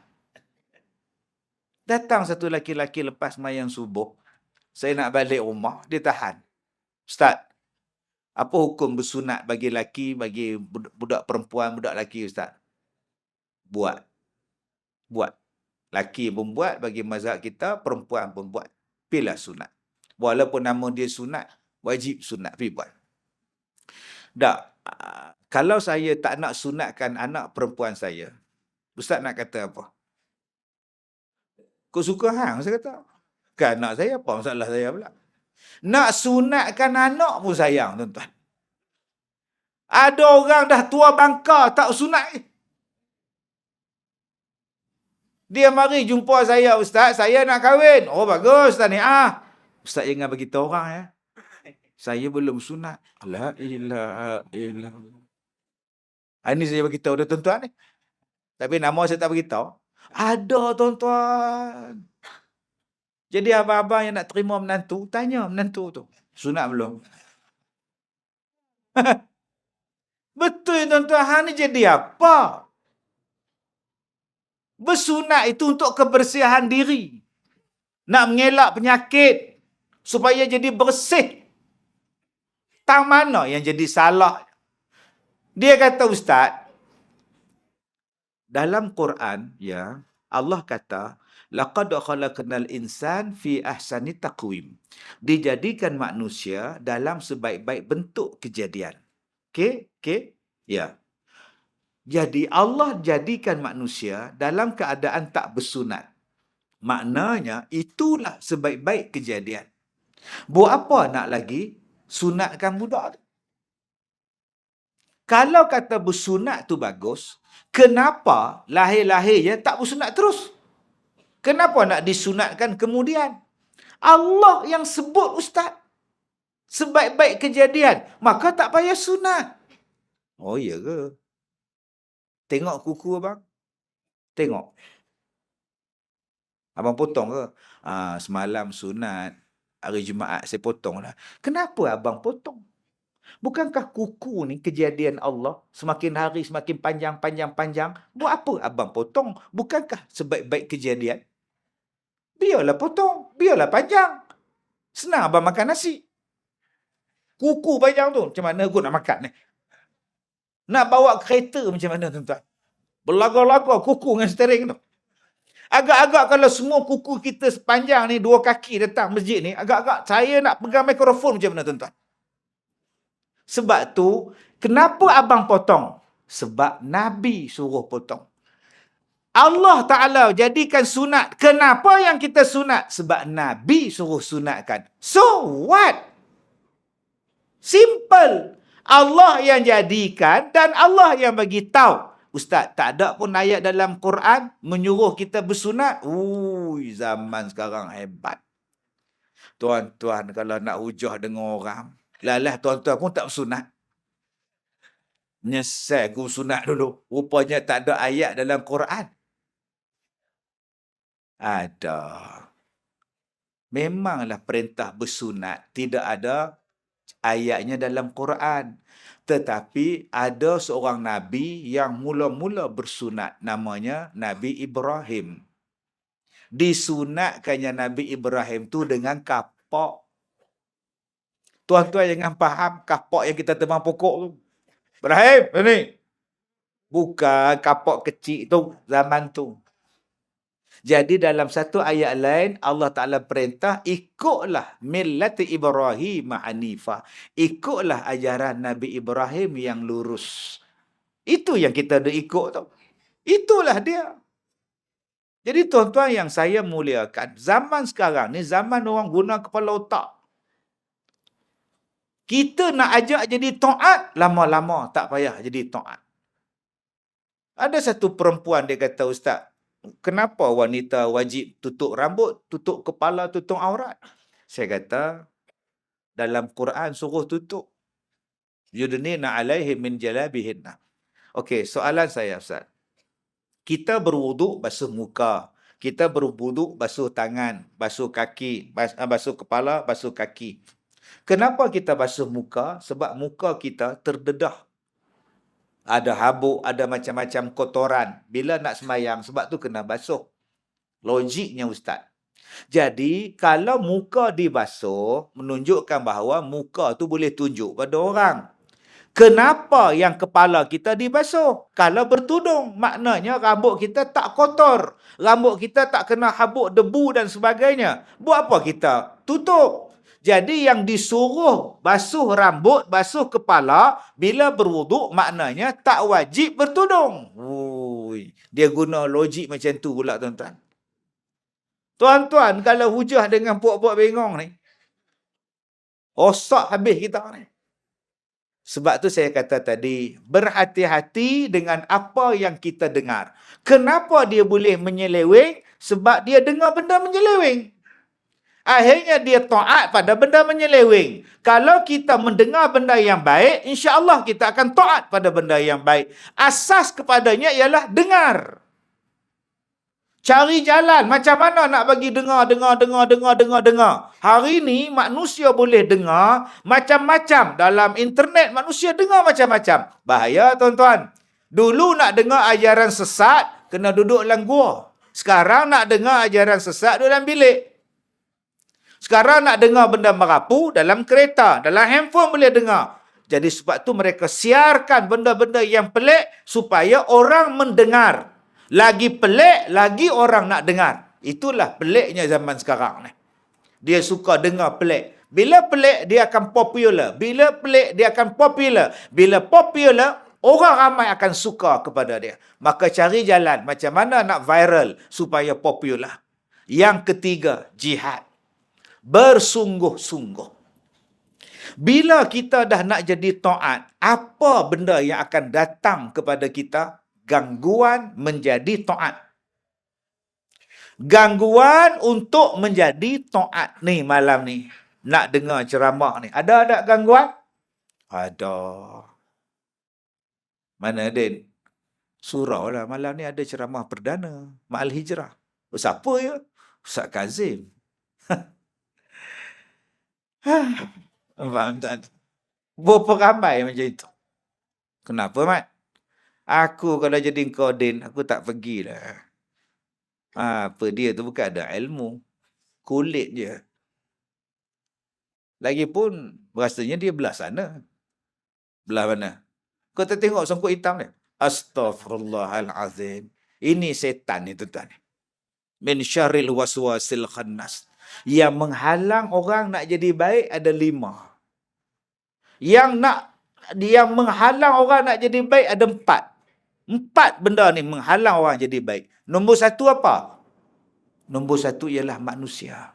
Datang satu laki-laki lepas mayang subuh. Saya nak balik rumah, dia tahan. Ustaz, apa hukum bersunat bagi laki, bagi budak perempuan, budak laki, Ustaz? Buat. Laki pun buat, bagi mazhab kita, perempuan pun buat. Pilih sunat. Walaupun nama dia sunat, wajib sunat, pergi buat. Kalau saya tak nak sunatkan anak perempuan saya, Ustaz nak kata apa? Kau suka hang, saya kata. Kan anak saya, apa masalah saya pula? Nak sunatkan anak pun sayang, tuan-tuan. Ada orang dah tua bangka, tak sunat. Dia mari jumpa saya, Ustaz, saya nak kahwin. Bagus, Ustaz ni. Ustaz jangan bagi tahu orang ya. Saya belum sunat. La ilaha illallah. Ini saya beritahu dah tuan-tuan ni. Tapi nama saya tak beritahu. Ada tuan-tuan. Jadi abang-abang yang nak terima menantu, tanya menantu tu. Sunat belum? Betul tuan-tuan, hang ni jadi apa? Bersunat itu untuk kebersihan diri. Nak mengelak penyakit. Supaya jadi bersih. Tang mana yang jadi salah? Dia kata, Ustaz, dalam Quran, ya, Allah kata, laqad khalaqnal insan fi ahsani taqwim. Dijadikan manusia dalam sebaik-baik bentuk kejadian. Okey? Ya. Jadi Allah jadikan manusia dalam keadaan tak bersunat. Maknanya itulah sebaik-baik kejadian. Buat apa nak lagi sunatkan budak tu? Kalau kata bersunat tu bagus, kenapa lahir-lahir je tak bersunat terus? Kenapa nak disunatkan kemudian? Allah yang sebut, Ustaz. Sebaik-baik kejadian. Maka tak payah sunat. Oh, iya ke? Tengok kuku abang. Tengok. Abang potong ke? Semalam sunat. Hari Jumaat saya potong lah. Kenapa abang potong? Bukankah kuku ni kejadian Allah? Semakin hari semakin panjang. Buat apa abang potong? Bukankah sebaik-baik kejadian? Biarlah potong. Biarlah panjang. Senang abang makan nasi. Kuku panjang tu. Macam mana aku nak makan ni? Nak bawa kereta macam mana tuan-tuan? Berlaga-laga kuku dengan steering tu. Agak-agak kalau semua kuku kita sepanjang ni, 2 kaki datang masjid ni, agak-agak saya nak pegang mikrofon macam mana tuan-tuan? Sebab tu, kenapa abang potong? Sebab Nabi suruh potong. Allah Ta'ala jadikan sunat. Kenapa yang kita sunat? Sebab Nabi suruh sunatkan. So what? Simple. Allah yang jadikan dan Allah yang bagi tahu. Ustaz, tak ada pun ayat dalam Quran menyuruh kita bersunat. Zaman sekarang hebat. Tuan-tuan kalau nak hujah dengan orang, lalah tuan-tuan pun tak bersunat. Nyesal aku sunat dulu. Rupanya tak ada ayat dalam Quran. Ada. Memanglah perintah bersunat tidak ada ayatnya dalam Quran. Tetapi ada seorang Nabi yang mula-mula bersunat. Namanya Nabi Ibrahim. Disunatkannya Nabi Ibrahim tu dengan kapak. Tuan-tuan jangan faham kapak yang kita tebang pokok tu. Ibrahim, ni. Bukan kapak kecil tu zaman tu. Jadi dalam satu ayat lain, Allah Ta'ala perintah, ikutlah millati Ibrahim hanifah. Ikutlah ajaran Nabi Ibrahim yang lurus. Itu yang kita ada ikut tu. Itulah dia. Jadi tuan-tuan yang saya muliakan, zaman sekarang ni zaman orang guna kepala otak. Kita nak ajak jadi taat, lama-lama tak payah jadi taat. Ada satu perempuan dia kata, Ustaz, kenapa wanita wajib tutup rambut, tutup kepala, tutup aurat? Saya kata, dalam Quran suruh tutup. Yudnina alaihim min jalabihinna. Okey, soalan saya, Ustaz. Kita berwuduk basuh muka. Kita berwuduk basuh tangan, basuh kaki, basuh kepala, basuh kaki. Kenapa kita basuh muka? Sebab muka kita terdedah. Ada habuk, ada macam-macam kotoran. Bila nak sembahyang, sebab tu kena basuh. Logiknya, Ustaz. Jadi, kalau muka dibasuh, menunjukkan bahawa muka tu boleh tunjuk pada orang. Kenapa yang kepala kita dibasuh? Kalau bertudung, maknanya rambut kita tak kotor. Rambut kita tak kena habuk debu dan sebagainya. Buat apa kita tutup? Jadi yang disuruh basuh rambut, basuh kepala, bila berwuduk maknanya tak wajib bertudung. Dia guna logik macam tu pula tuan-tuan. Tuan-tuan, kalau hujah dengan puak-puak bengong ni, rosak habis kita ni. Sebab tu saya kata tadi, berhati-hati dengan apa yang kita dengar. Kenapa dia boleh menyeleweng? Sebab dia dengar benda menyeleweng. Akhirnya dia taat pada benda menyeleweng. Kalau kita mendengar benda yang baik, insya-Allah kita akan taat pada benda yang baik. Asas kepadanya ialah dengar. Cari jalan macam mana nak bagi dengar. Hari ni manusia boleh dengar macam-macam. Dalam internet manusia dengar macam-macam. Bahaya tuan-tuan. Dulu nak dengar ajaran sesat, kena duduk dalam gua. Sekarang nak dengar ajaran sesat, duduk dalam bilik. Sekarang nak dengar benda merapu dalam kereta, dalam handphone boleh dengar. Jadi sebab tu mereka siarkan benda-benda yang pelik supaya orang mendengar. Lagi pelik, lagi orang nak dengar. Itulah peliknya zaman sekarang ni. Dia suka dengar pelik. Bila pelik, dia akan popular. Bila pelik, dia akan popular. Bila popular, orang ramai akan suka kepada dia. Maka cari jalan macam mana nak viral supaya popular. Yang ketiga, jihad. Bersungguh-sungguh. Bila kita dah nak jadi taat, apa benda yang akan datang kepada kita? Gangguan menjadi taat. Gangguan untuk menjadi taat ni malam ni. Nak dengar ceramah ni. Ada tak gangguan? Ada. Mana Din? Surau lah. Malam ni ada ceramah perdana. Ma'al Hijrah. Oh, siapa ya? Ustaz Kazim. Faham tak? Berapa ramai macam itu? Kenapa, Mat? Aku kalau jadi kau, Din, aku tak pergilah. Apa dia tu bukan ada ilmu. Kulit je. Lagipun, rasanya dia belah sana. Belah mana? Kau tak tengok songkok hitam ni? Astaghfirullahalazim. Ini setan ni, tuan-tuan. Min syarril waswasil khannas. Yang menghalang orang nak jadi baik ada 5. Yang menghalang orang nak jadi baik ada 4. 4 benda ni menghalang orang jadi baik. Nombor 1 apa? Nombor 1 ialah manusia.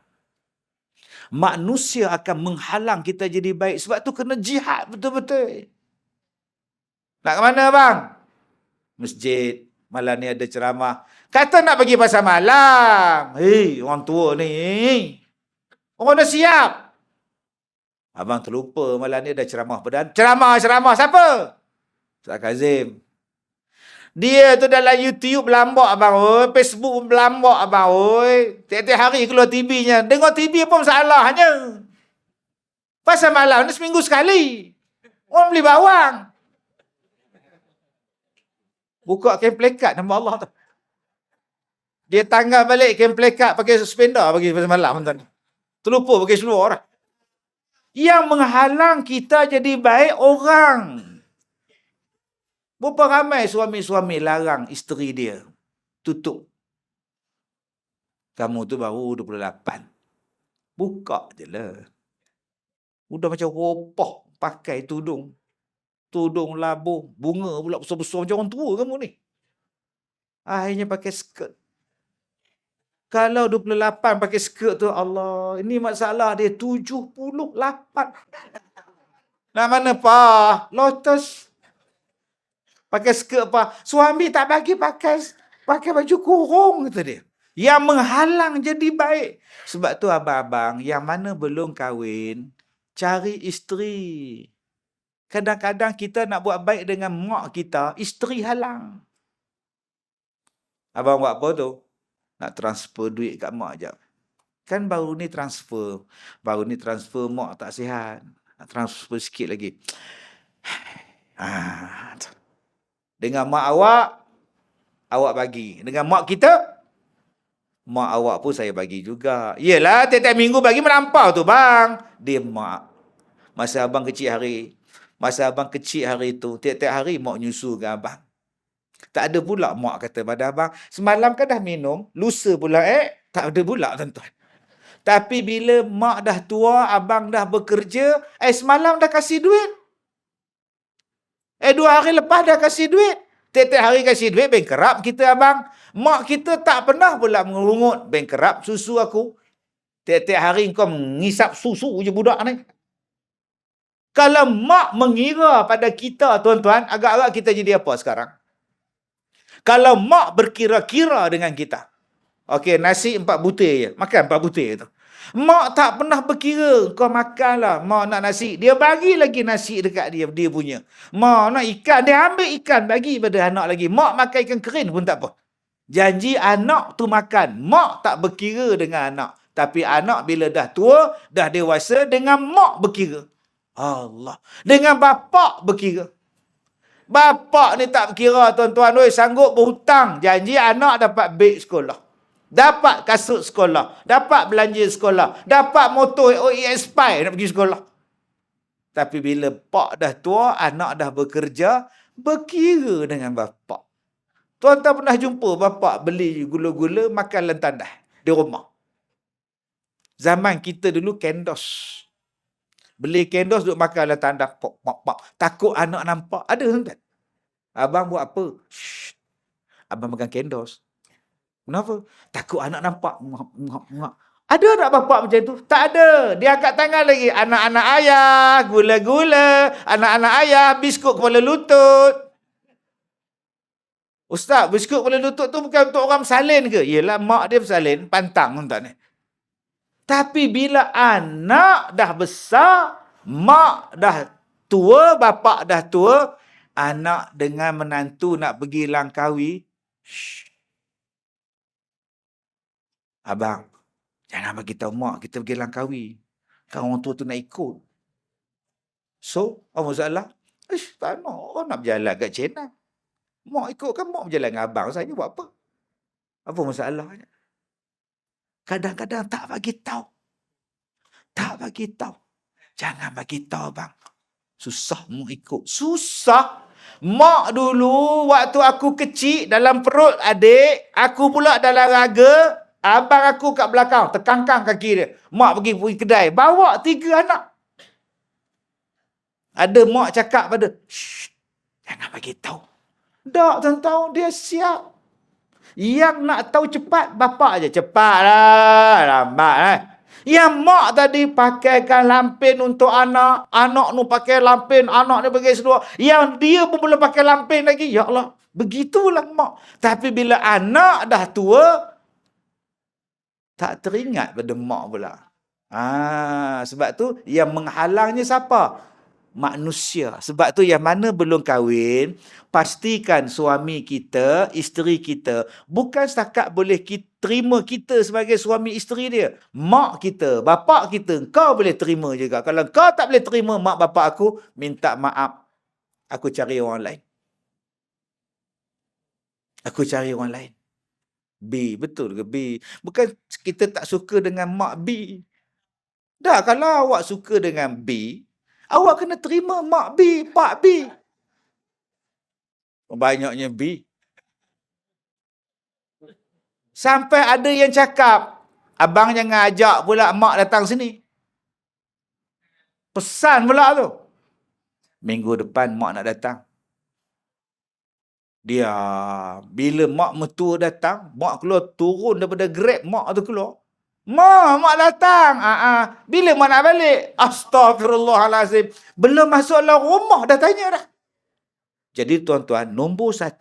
Manusia akan menghalang kita jadi baik. Sebab tu kena jihad betul-betul. Nak ke mana bang? Masjid. Malam ni ada ceramah. Kata nak pergi pasar malam. Hei, orang tua ni. Orang dah siap. Abang terlupa malam ni ada ceramah perdana. Ceramah siapa? Ustaz Kazim. Dia tu dalam YouTube berlambak abang oi, Facebook berlambak abang oi. Tiap-tiap hari keluar TV-nya. Dengar TV pun masalahnya. Pasal malam ni seminggu sekali. Orang beli bawang. Buka kain plekat nama Allah tu. Dia tanggal balik kain plekat pakai suspender bagi pasal malam tuan. Terlupa pakai seluar orang. Yang menghalang kita jadi baik orang. Berapa ramai suami-suami larang isteri dia. Tutup. Kamu tu baru 28. Buka je lah. Udah macam ropoh pakai tudung. Tudung labuh. Bunga pula besar-besar macam orang tua kamu ni. Akhirnya pakai skirt. Kalau 28 pakai skirt tu, Allah, ini masalah dia 78. Nak mana pa? Lotus. Pakai skirt apa? Suami tak bagi pakai baju kurung, kata dia. Yang menghalang jadi baik. Sebab tu abang-abang, yang mana belum kahwin, cari isteri. Kadang-kadang kita nak buat baik dengan mak kita, isteri halang. Abang buat apa tu? Nak transfer duit kat mak jap. Kan baru ni transfer. Mak tak sihat. Nak transfer sikit lagi. Dengan mak awak bagi. Dengan mak kita, mak awak pun saya bagi juga. Yelah, tiap-tiap minggu bagi melampau tu bang. Dia mak. Masa abang kecil hari tu, tiap-tiap hari mak nyusu dengan abang. Tak ada pula mak kata pada abang, semalam kan dah minum, lusa pula tak ada pula tuan-tuan. Tapi bila mak dah tua, abang dah bekerja, semalam dah kasih duit. 2 hari lepas dah kasih duit. Tiap-tiap hari kasih duit, bankrupt kita abang. Mak kita tak pernah pula mengerungut, bankrupt susu aku. Tiap-tiap hari kau mengisap susu je budak ni. Kalau mak mengira pada kita tuan-tuan, agak-agak kita jadi apa sekarang? Kalau mak berkira-kira dengan kita. Okey, nasi 4 butir je. Makan 4 butir tu. Mak tak pernah berkira kau makanlah. Mak nak nasi, dia bagi lagi nasi dekat dia punya. Mak nak ikan, dia ambil ikan bagi pada anak lagi. Mak makan ikan kering pun tak apa. Janji anak tu makan. Mak tak berkira dengan anak. Tapi anak bila dah tua, dah dewasa, dengan mak berkira. Allah. Dengan bapak berkira. Bapak ni tak berkira, tuan-tuan. Oi, sanggup berhutang. Janji anak dapat beg sekolah. Dapat kasut sekolah. Dapat belanja sekolah. Dapat motor OES Pi nak pergi sekolah. Tapi bila pak dah tua, anak dah bekerja, berkira dengan bapak. Tuan-tuan pernah jumpa bapak beli gula-gula, makan lentandah di rumah. Zaman kita dulu kendos. Beli kendos duk makan lentandah. Pok, pok, pok. Takut anak nampak. Ada tuan-tuan? Abang buat apa? Shh. Abang makan kendos. Kenapa? Takut anak nampak. Ada tak bapak macam tu? Tak ada. Dia angkat tangan lagi. Anak-anak ayah, gula-gula. Anak-anak ayah, biskut kepala lutut. Ustaz, biskut kepala lutut tu bukan untuk orang bersalin ke? Yelah, mak dia bersalin. Pantang tuan-tuan ni. Tapi bila anak dah besar, mak dah tua, bapak dah tua, anak dengan menantu nak pergi Langkawi, shh. Abang, jangan bagi tahu mak kita pergi Langkawi. Kan orang tua tu nak ikut. So, apa masalah? Tak nak. Orang nak berjalan kat China. Mak ikut kan, mak berjalan dengan abang saya buat apa? Apa masalahnya? Kadang-kadang tak bagi tahu. Tak bagi tahu. Jangan bagi tahu bang. Susah mak ikut. Susah. Mak dulu waktu aku kecil dalam perut adik, aku pula dalam raga, abang aku kat belakang, terkangkang kaki dia. Mak pergi kedai, bawa 3 anak. Ada mak cakap pada, shh, jangan bagi tahu. Tak, tuan-tuan, dia siap. Yang nak tahu cepat, bapak je. Cepatlah, lambat lah. Yang mak tadi pakaikan lampin untuk anak. Anak tu pakai lampin, anak ni pakai seluar. Yang dia pun belum pakai lampin lagi. Ya Allah, begitulah mak. Tapi bila anak dah tua, tak teringat pada mak pula. Sebab tu yang menghalangnya siapa? Manusia. Sebab tu yang mana belum kahwin, pastikan suami kita, isteri kita, bukan setakat boleh terima kita sebagai suami isteri dia. Mak kita, bapak kita, kau boleh terima juga. Kalau kau tak boleh terima mak bapak aku, minta maaf. Aku cari orang lain. Aku cari orang lain. B, betul ke B? Bukan kita tak suka dengan mak B. Dah, kalau awak suka dengan B, awak kena terima mak B, pak B. Banyaknya B. Sampai ada yang cakap, abang jangan ajak pula mak datang sini. Pesan pula tu. Minggu depan mak nak datang. Dia, bila mak mertua datang, mak keluar turun daripada Grab, mak tu keluar. Mak datang. Bila mak nak balik? Astaghfirullahalazim. Belum masuk dalam rumah dah tanya dah. Jadi tuan-tuan, nombor 1,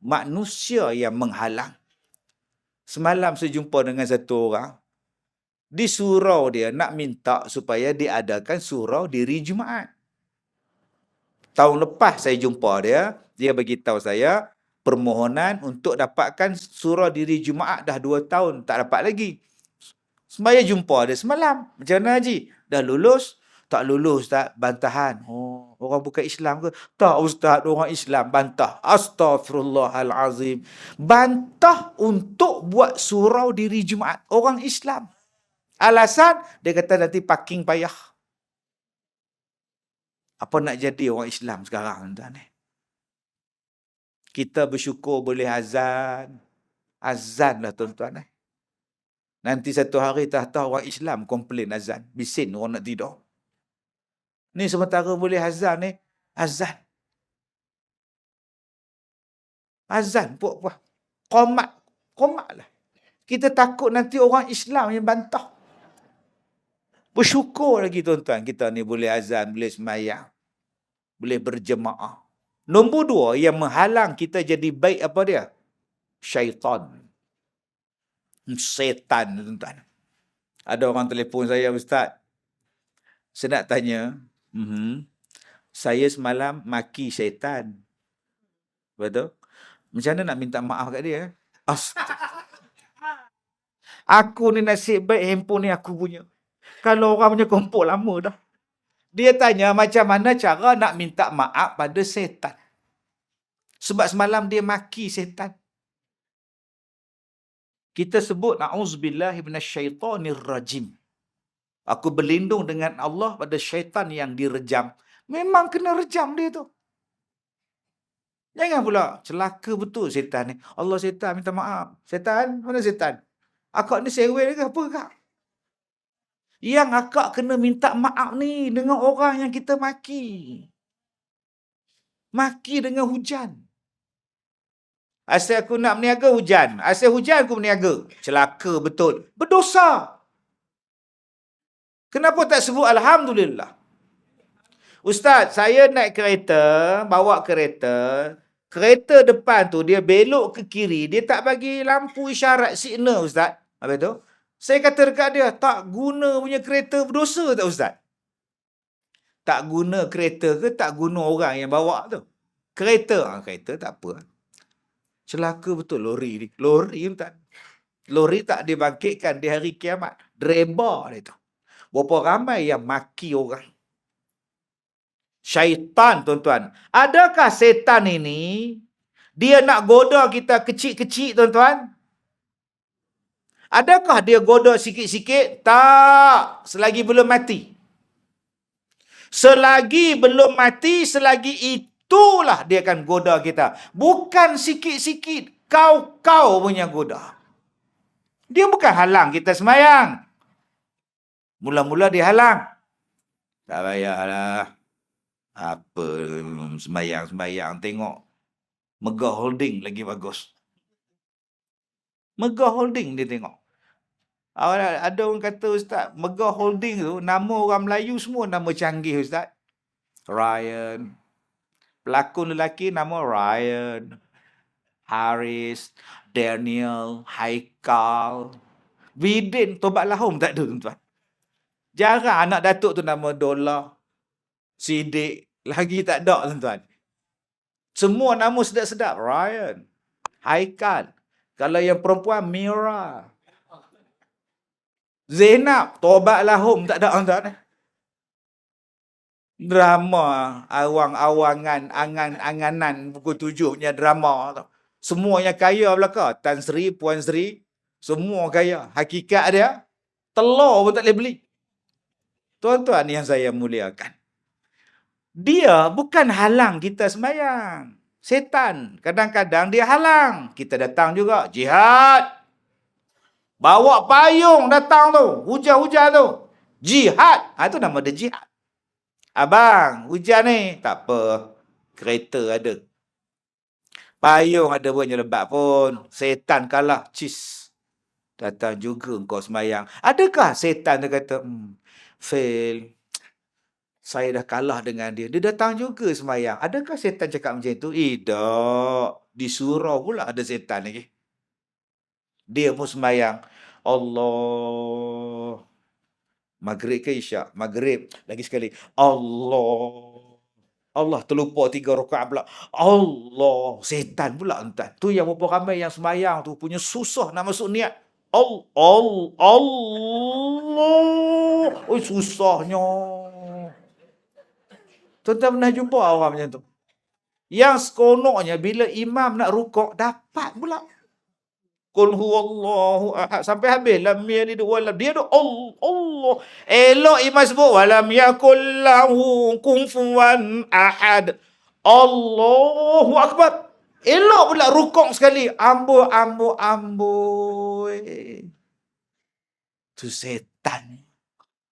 manusia yang menghalang. Semalam saya jumpa dengan satu orang. Di surau dia nak minta supaya diadakan surau diri Jumaat. Tahun lepas saya jumpa dia. Dia beritahu saya permohonan untuk dapatkan surau diri Jumaat dah 2 tahun. Tak dapat lagi. Semaya jumpa dia semalam. Macam mana Haji? Dah lulus? Tak lulus tak? Bantahan. Oh, orang bukan Islam ke? Tak Ustaz, orang Islam. Bantah. Astaghfirullahalazim. Bantah untuk buat surau diri Jumaat. Orang Islam. Alasan, dia kata nanti parking payah. Apa nak jadi orang Islam sekarang tuan-tuan ni? Kita bersyukur boleh azan. Azan lah tuan-tuan ni. Nanti satu hari tahu orang Islam komplain azan. Bising orang nak tidur. Ni sementara boleh azan ni. Azan. Azan puak-puak. Qomat lah. Kita takut nanti orang Islam yang bantah. Bersyukur lagi tuan-tuan. Kita ni boleh azan, boleh semayang. Boleh berjemaah. Nombor 2 yang menghalang kita jadi baik apa dia? Syaitan. Setan tuan-tuan. Ada orang telefon saya, Ustaz. Saya nak tanya, saya semalam maki syaitan. Betul? Macam mana nak minta maaf kat dia? Aku ni nasib baik handphone ni aku punya. Kalau orang punya kompok lama dah. Dia tanya macam mana cara nak minta maaf pada syaitan. Sebab semalam dia maki syaitan. Kita sebut na'udzubillahi minasyaitonir rajim. Aku berlindung dengan Allah pada syaitan yang direjam. Memang kena rejam dia tu. Jangan pula celaka betul syaitan ni. Allah syaitan minta maaf. Syaitan, mana syaitan? Akak ni sewel ke apa kak? Yang akak kena minta maaf ni dengan orang yang kita maki. Maki dengan hujan. Asal aku nak berniaga hujan. Asal hujan aku berniaga. Celaka betul. Berdosa. Kenapa tak sebut Alhamdulillah? Ustaz, saya naik kereta, bawa kereta. Kereta depan tu dia belok ke kiri. Dia tak bagi lampu isyarat signal, Ustaz. Apa tu? Saya kata dekat dia, tak guna punya kereta berdosa tak, Ustaz? Tak guna kereta ke tak guna orang yang bawa tu? Kereta. Kereta tak apa. Celaka betul lori ni. Lori tak. Lori tak dibangkitkan di hari kiamat. Driver dia tu. Berapa ramai yang maki orang. Syaitan, tuan-tuan. Adakah setan ini, dia nak goda kita kecil-kecil, tuan-tuan? Adakah dia goda sikit-sikit? Tak. Selagi belum mati. Selagi belum mati, selagi itulah dia akan goda kita. Bukan sikit-sikit. Kau punya goda. Dia bukan halang kita semayang. Mula-mula dia halang. Tak payahlah. Apa semayang-semayang. Tengok. Megah Holding lagi bagus. Megah Holding dia tengok. Ada orang kata, Ustaz, Megah Holding tu, nama orang Melayu semua nama canggih, Ustaz. Ryan. Pelakon lelaki nama Ryan. Haris. Daniel. Haikal. Bidin. Tobat Lahum tak ada, tuan-tuan. Jarang anak datuk tu nama Dola. Sidik. Lagi tak ada, tuan-tuan. Semua nama sedap-sedap. Ryan. Haikal. Kalau yang perempuan, Mira. Zainab. Tobat Lahum tak ada, tuan-tuan. Drama. Awang-awangan. Angan-anganan. Pukul 7 punya drama tu. Semua yang kaya belakang. Tan Sri, Puan Sri. Semua kaya. Hakikat dia. Telur pun tak boleh beli. Tuan-tuan yang saya muliakan. Dia bukan halang kita sembahyang. Setan. Kadang-kadang dia halang. Kita datang juga. Jihad. Bawa payung datang tu. Hujan-hujan tu. Jihad. Itu nama dia jihad. Abang, hujan ni. Tak apa. Kereta ada. Payung ada pun yang lebat pun. Setan kalah. Cis. Datang juga kau semayang. Adakah setan dia kata, fail. Saya dah kalah dengan dia. Dia datang juga semayang. Adakah setan cakap macam itu? Tak. Di surau pula ada setan lagi. Dia pun semayang. Allah. Maghrib ke isyak? Maghrib. Lagi sekali. Allah. Allah terlupa 3 rakaat pula. Allah. Setan pula, entah. Tu yang berapa ramai yang semayang tu punya susah nak masuk niat. Allah. Oi, susahnya. Tuan-tuan pernah jumpa orang macam tu? Yang sekonoknya bila imam nak rukuk, dapat pula. Qul huwallahu ahad. Sampai habis. Lam yalid walam. Dia tu Allah. Elok imam sebut. Walam yakul lahu kufuwan ahad. Allahu akbar. Elok pula rukuk sekali. Amboi. Tu setan.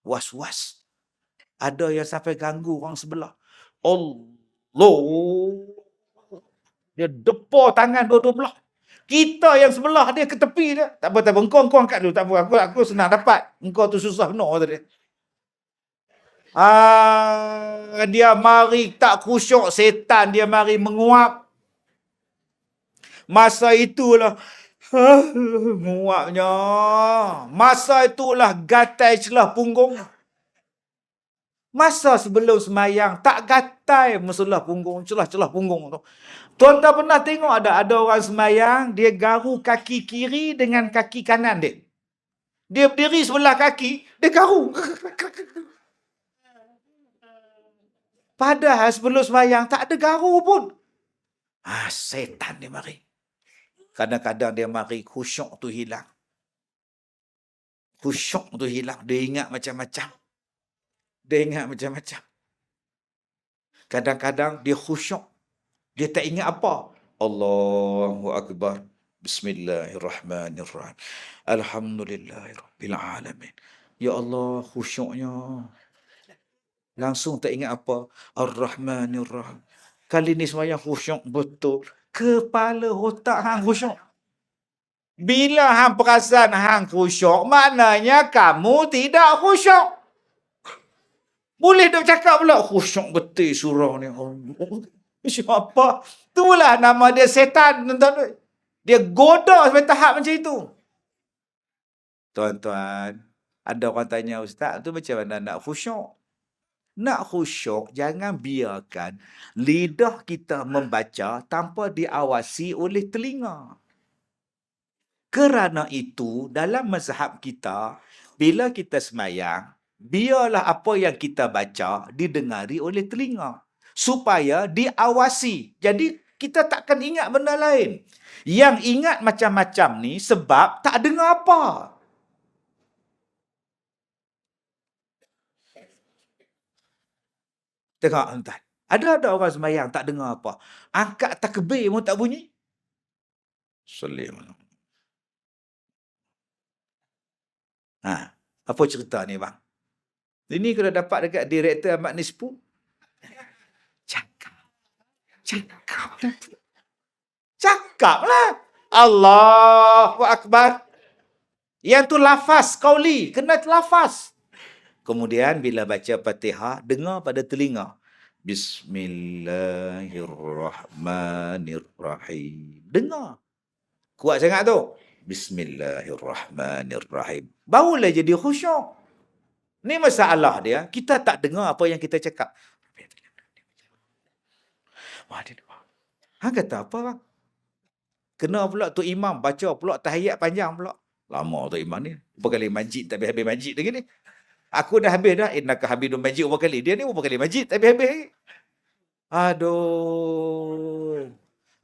Was-was. Ada yang sampai ganggu orang sebelah. Allah. Dia depa tangan dua-dua belah. Kita yang sebelah dia ke tepi dia. Tak apa. Engkau angkat dulu. Tak apa. Aku senang dapat. Engkau tu susah no tadi. Dia mari tak khusyuk. Setan dia mari menguap. Masa itulah Muaknya. Masa itulah gatai celah punggung. Masa sebelum semayang tak gatai musulah punggung, celah-celah punggung tu. Tuan-tuan pernah tengok ada orang semayang, dia garu kaki kiri dengan kaki kanan dia. Dia berdiri sebelah kaki, dia garu. Padahal sebelum semayang tak ada garu pun. Setan dia mari. Kadang-kadang dia mari khusyuk tu hilang. Khusyuk tu hilang. Dia ingat macam-macam. Kadang-kadang dia khusyuk. Dia tak ingat apa. Allahu Akbar. Bismillahirrahmanirrahim. Alhamdulillahirrabbilalamin. Ya Allah, khusyuknya. Langsung tak ingat apa. Ar-Rahmanirrahim. Kali ni semayang khusyuk betul. Kepala otak hang khusyuk. Bila hang perasan hang khusyuk, maknanya kamu tidak khusyuk. Boleh dah cakap pula, khusyuk betul surah ni. Siapa? Itulah nama dia setan. Tuan-tuan. Dia goda sampai tahap macam itu. Tuan-tuan, ada orang tanya, Ustaz, tu macam mana nak khusyuk? Nak khusyuk, jangan biarkan lidah kita membaca tanpa diawasi oleh telinga. Kerana itu, dalam mazhab kita, bila kita semayang, biarlah apa yang kita baca didengari oleh telinga. Supaya diawasi. Jadi, kita takkan ingat benda lain. Yang ingat macam-macam ni sebab tak dengar apa. Tengok, tuan. Ada orang semayang tak dengar apa. Angkat takbir pun tak bunyi. Salim. Apa cerita ni, bang? Ini kalau dapat dekat Direktur Ahmad Nispu. Cakaplah. Allahu Akbar. Yang tu lafaz qauli, kena lafaz. Kemudian bila baca Fatihah, dengar pada telinga. Bismillahirrahmanirrahim. Dengar. Kuat sangat tu. Bismillahirrahmanirrahim. Barulah jadi khusyuk. Ni masalah dia. Kita tak dengar apa yang kita cakap. Kata apa, bang? Kena pula tu imam baca pula tahiyat panjang pula. Lama tu imam ni. Berapa kali majid tak habis majid lagi ni. Aku dah habis dah. Innaka habidun majid berapa kali. Dia ni berapa kali majid tak habis lagi. Aduh.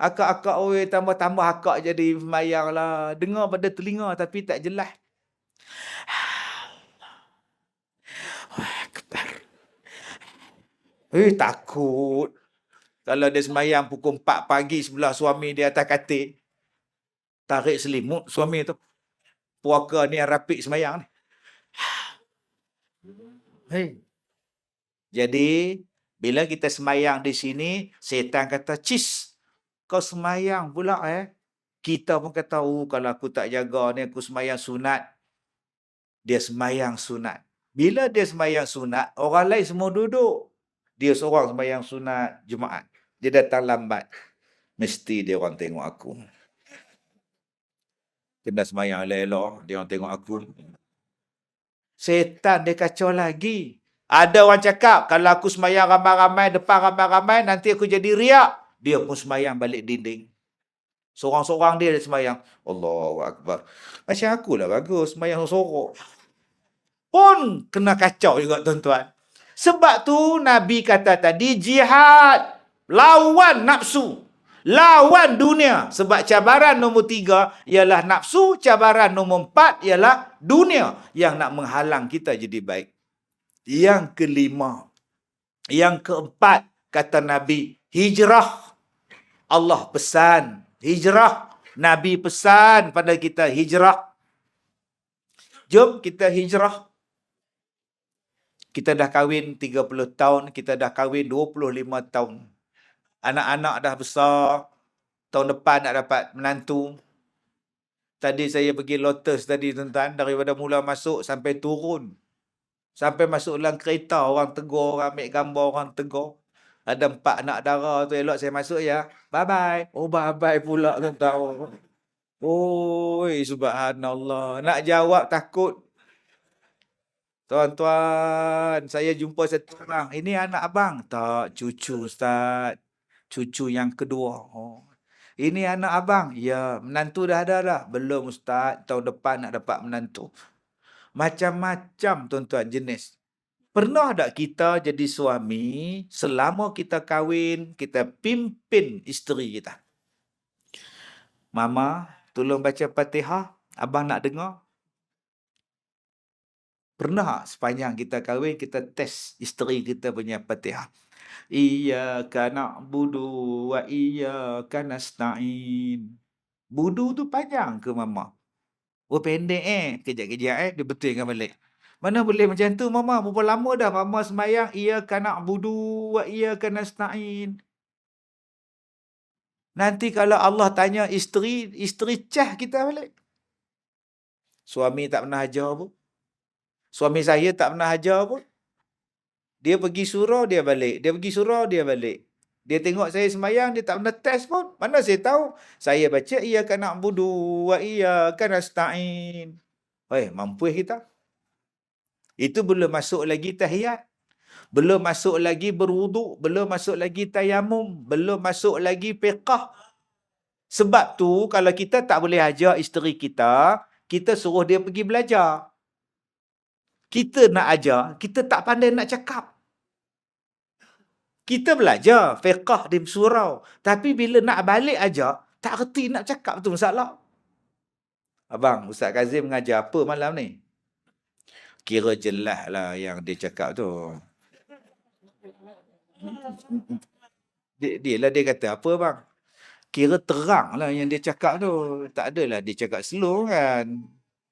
Akak-akak tambah-tambah akak jadi semayang lah. Dengar pada telinga tapi tak jelas. Takut. Kalau dia semayang pukul 4 pagi sebelah suami dia atas katil. Tarik selimut suami tu. Puaka ni yang rapik semayang ni. Jadi, bila kita semayang di sini, setan kata, cis, kau semayang pula Kita pun kata, kalau aku tak jaga ni, aku semayang sunat. Dia semayang sunat. Bila dia semayang sunat, orang lain semua duduk. Dia seorang semayang sunat Jumaat. Dia datang lambat. Mesti dia orang tengok aku. Kena semayang elok-elok, dia orang tengok aku. Setan dia kacau lagi. Ada orang cakap, kalau aku semayang ramai-ramai, depan ramai-ramai, nanti aku jadi riak. Dia pun semayang balik dinding. Seorang-seorang dia semayang. Allahu Akbar. Macam akulah bagus, semayang sorok. Pun kena kacau juga, tuan-tuan. Sebab tu Nabi kata tadi, jihad. Lawan nafsu. Lawan dunia. Sebab cabaran nombor 3 ialah nafsu. Cabaran nombor 4 ialah dunia. Yang nak menghalang kita jadi baik. Yang kelima. Yang keempat, kata Nabi, hijrah. Allah pesan. Hijrah. Nabi pesan pada kita hijrah. Jom kita hijrah. Kita dah kahwin 30 tahun, kita dah kahwin 25 tahun. Anak-anak dah besar, tahun depan nak dapat menantu. Tadi saya pergi Lotus tadi, tuan-tuan, daripada mula masuk sampai turun. Sampai masuk dalam kereta, orang tegur, orang ambil gambar, orang tegur. Ada 4 anak dara tu, elok saya masuk ya. Bye-bye. Oh, bye-bye pula, tuan-tuan. Oi, subhanallah. Nak jawab takut. Tuan-tuan, saya jumpa satu orang. Ini anak abang. Tak, cucu Ustaz. Cucu yang kedua. Oh. Ini anak abang. Ya, menantu dah ada dah. Belum Ustaz. Tahun depan nak dapat menantu. Macam-macam tuan-tuan jenis. Pernah tak kita jadi suami, selama kita kahwin, kita pimpin isteri kita? Mama, tolong baca Fatihah. Abang nak dengar. Pernah tak sepanjang kita kahwin, kita test isteri kita punya Fatihah? Iyyaka na'budu wa iyyaka nasta'in. Budu tu panjang ke mama? Oh pendek kejap-kejap dia betulkan balik. Mana boleh macam tu mama? Berapa lama dah mama sembahyang iyyaka na'budu wa iyyaka nasta'in. Nanti kalau Allah tanya isteri, isteri cah kita balik. Suami tak pernah ajar pun. Suami saya tak pernah ajar pun. Dia pergi surau, dia balik. Dia pergi surau, dia balik. Dia tengok saya sembahyang, dia tak pernah test pun. Mana saya tahu? Saya baca iyyaka na'budu wa iyyaka nasta'in. Mampu kita? Itu belum masuk lagi tahiyat. Belum masuk lagi berwuduk. Belum masuk lagi tayamum. Belum masuk lagi fiqah. Sebab tu, kalau kita tak boleh ajar isteri kita, kita suruh dia pergi belajar. Kita nak ajar, kita tak pandai nak cakap. Kita belajar fiqah di surau. Tapi bila nak balik ajar, tak reti nak cakap tu masalah. Abang, Ustaz Kazim mengajar apa malam ni? Kira jelas lah yang dia cakap tu. Dia lah dia kata apa bang? Kira terang lah yang dia cakap tu. Tak adalah dia cakap slow kan.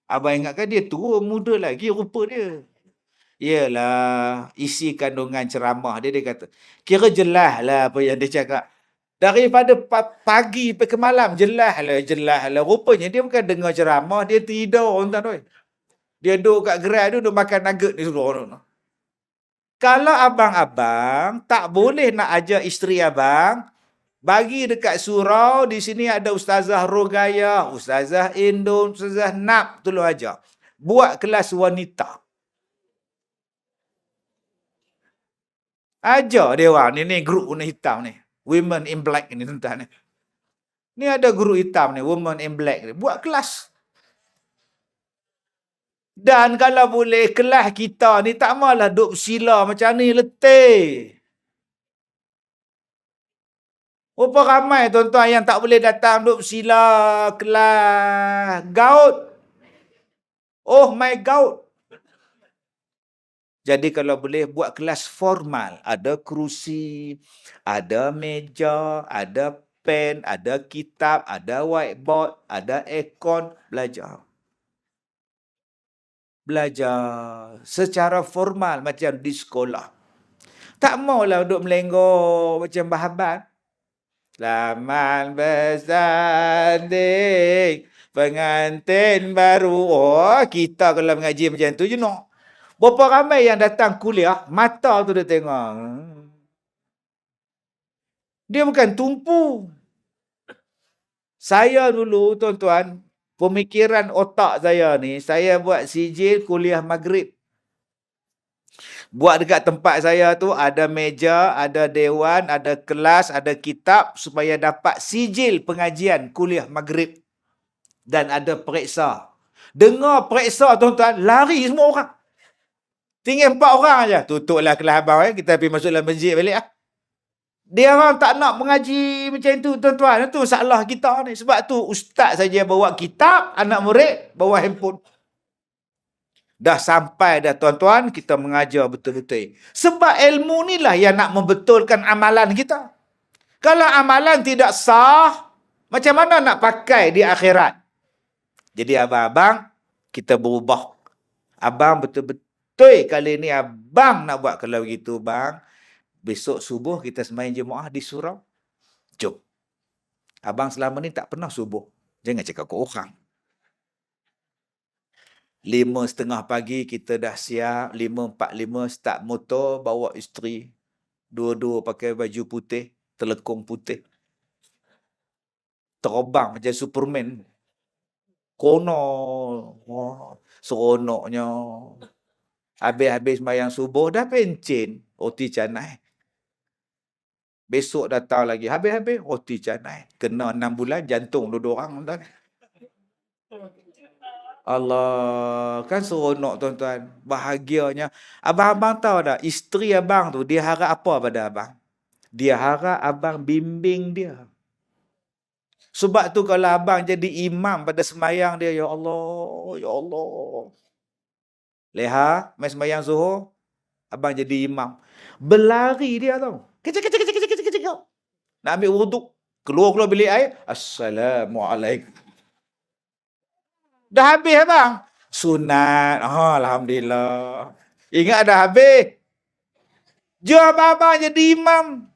Abang ingatkan dia tua muda lagi rupa dia. Yalah, isi kandungan ceramah dia kata. Kira jelas lah apa yang dia cakap. Daripada pagi sampai ke malam, jelas lah. Rupanya dia bukan dengar ceramah, dia tidur. Tuan. Dia duduk kat gerai tu, duduk makan nugget ni semua. Kalau abang-abang tak boleh nak ajar isteri abang, bagi dekat surau, di sini ada Ustazah Rogaya, Ustazah Indon, Ustazah Nap, tolong ajar. Buat kelas wanita. Ajar dia orang ni grup warna hitam ni. Women in Black ni tuan-tuan ni. Ni ada guru hitam ni, Women in Black ni. Buat kelas. Dan kalau boleh kelas kita ni tak malah duk sila macam ni letih. Berapa ramai tuan-tuan yang tak boleh datang duk sila kelas gaut. Oh my God. Jadi kalau boleh buat kelas formal, ada kerusi, ada meja, ada pen, ada kitab, ada whiteboard, ada aircon, belajar. Belajar secara formal macam di sekolah. Tak maulah duduk melengok macam bahaban. Selamat bersanding pengantin baru. Oh, kita kalau mengaji macam tu je nak. Berapa ramai yang datang kuliah, mata tu dia tengok. Dia bukan tumpu. Saya dulu, tuan-tuan, pemikiran otak saya ni, saya buat sijil kuliah maghrib. Buat dekat tempat saya tu, ada meja, ada dewan, ada kelas, ada kitab, supaya dapat sijil pengajian kuliah maghrib. Dan ada periksa. Dengar periksa, tuan-tuan, lari semua orang. Tinggal 4 orang aja. Tutuplah kelas abang, kita pergi masuk dalam masjid balik lah. Dia orang tak nak mengaji macam tu, tuan-tuan. Itu masalah kita ni. Sebab tu ustaz saja bawa kitab, anak murid bawa handphone. Dah sampai dah tuan-tuan, kita mengajar betul-betul. Sebab ilmu ni lah yang nak membetulkan amalan kita. Kalau amalan tidak sah, macam mana nak pakai di akhirat? Jadi abang-abang, kita berubah. Abang betul-betul kali ni abang nak buat kalau begitu bang. Besok subuh kita sembahyang jemaah di surau. Jom. Abang selama ni tak pernah subuh. Jangan cakap ke orang. 5:30 pagi kita dah siap. 5:45 start motor bawa isteri. Dua-dua pakai baju putih. Telekung putih. Terbang macam Superman. Kono. Oh, seronoknya. Habis-habis sembahyang subuh dah pencen. Roti canai. Besok datang lagi. Habis-habis roti canai. Kena 6 bulan jantung dua orang. Tuan. Allah. Kan seronok tuan-tuan. Bahagianya. Abang-abang tahu tak? Isteri abang tu dia harap apa pada abang? Dia harap abang bimbing dia. Sebab tu kalau abang jadi imam pada semayang dia. Ya Allah. Ya Allah. Leha. Main semayang zuhur. Abang jadi imam. Berlari dia tau. Kecik, kecik, kecik, kecik, kecik, kecik. Nak ambil wuduk. Keluar-keluar bilik air. Assalamualaikum. Dah habis abang. Sunat. Oh, Alhamdulillah. Ingat dah habis. Jom abang jadi imam.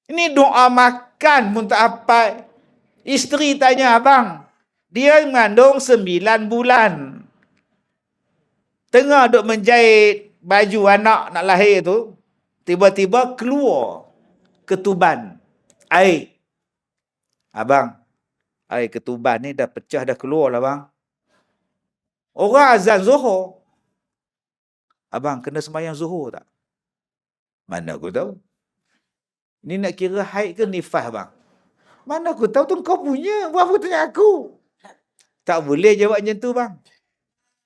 Ini doa makan pun tak apa. Isteri tanya abang. Dia mengandung 9 bulan. Tengah duk menjahit baju anak nak lahir tu. Tiba-tiba keluar ketuban. Air. Abang. Air ketuban ni dah pecah dah keluar lah bang. Orang azan zuhur. Abang kena sembahyang zuhur tak? Mana aku tahu. Ni nak kira haid ke nifas bang? Mana aku tahu tu kau punya. Buat apa tanya aku? Tak boleh jawab macam tu bang.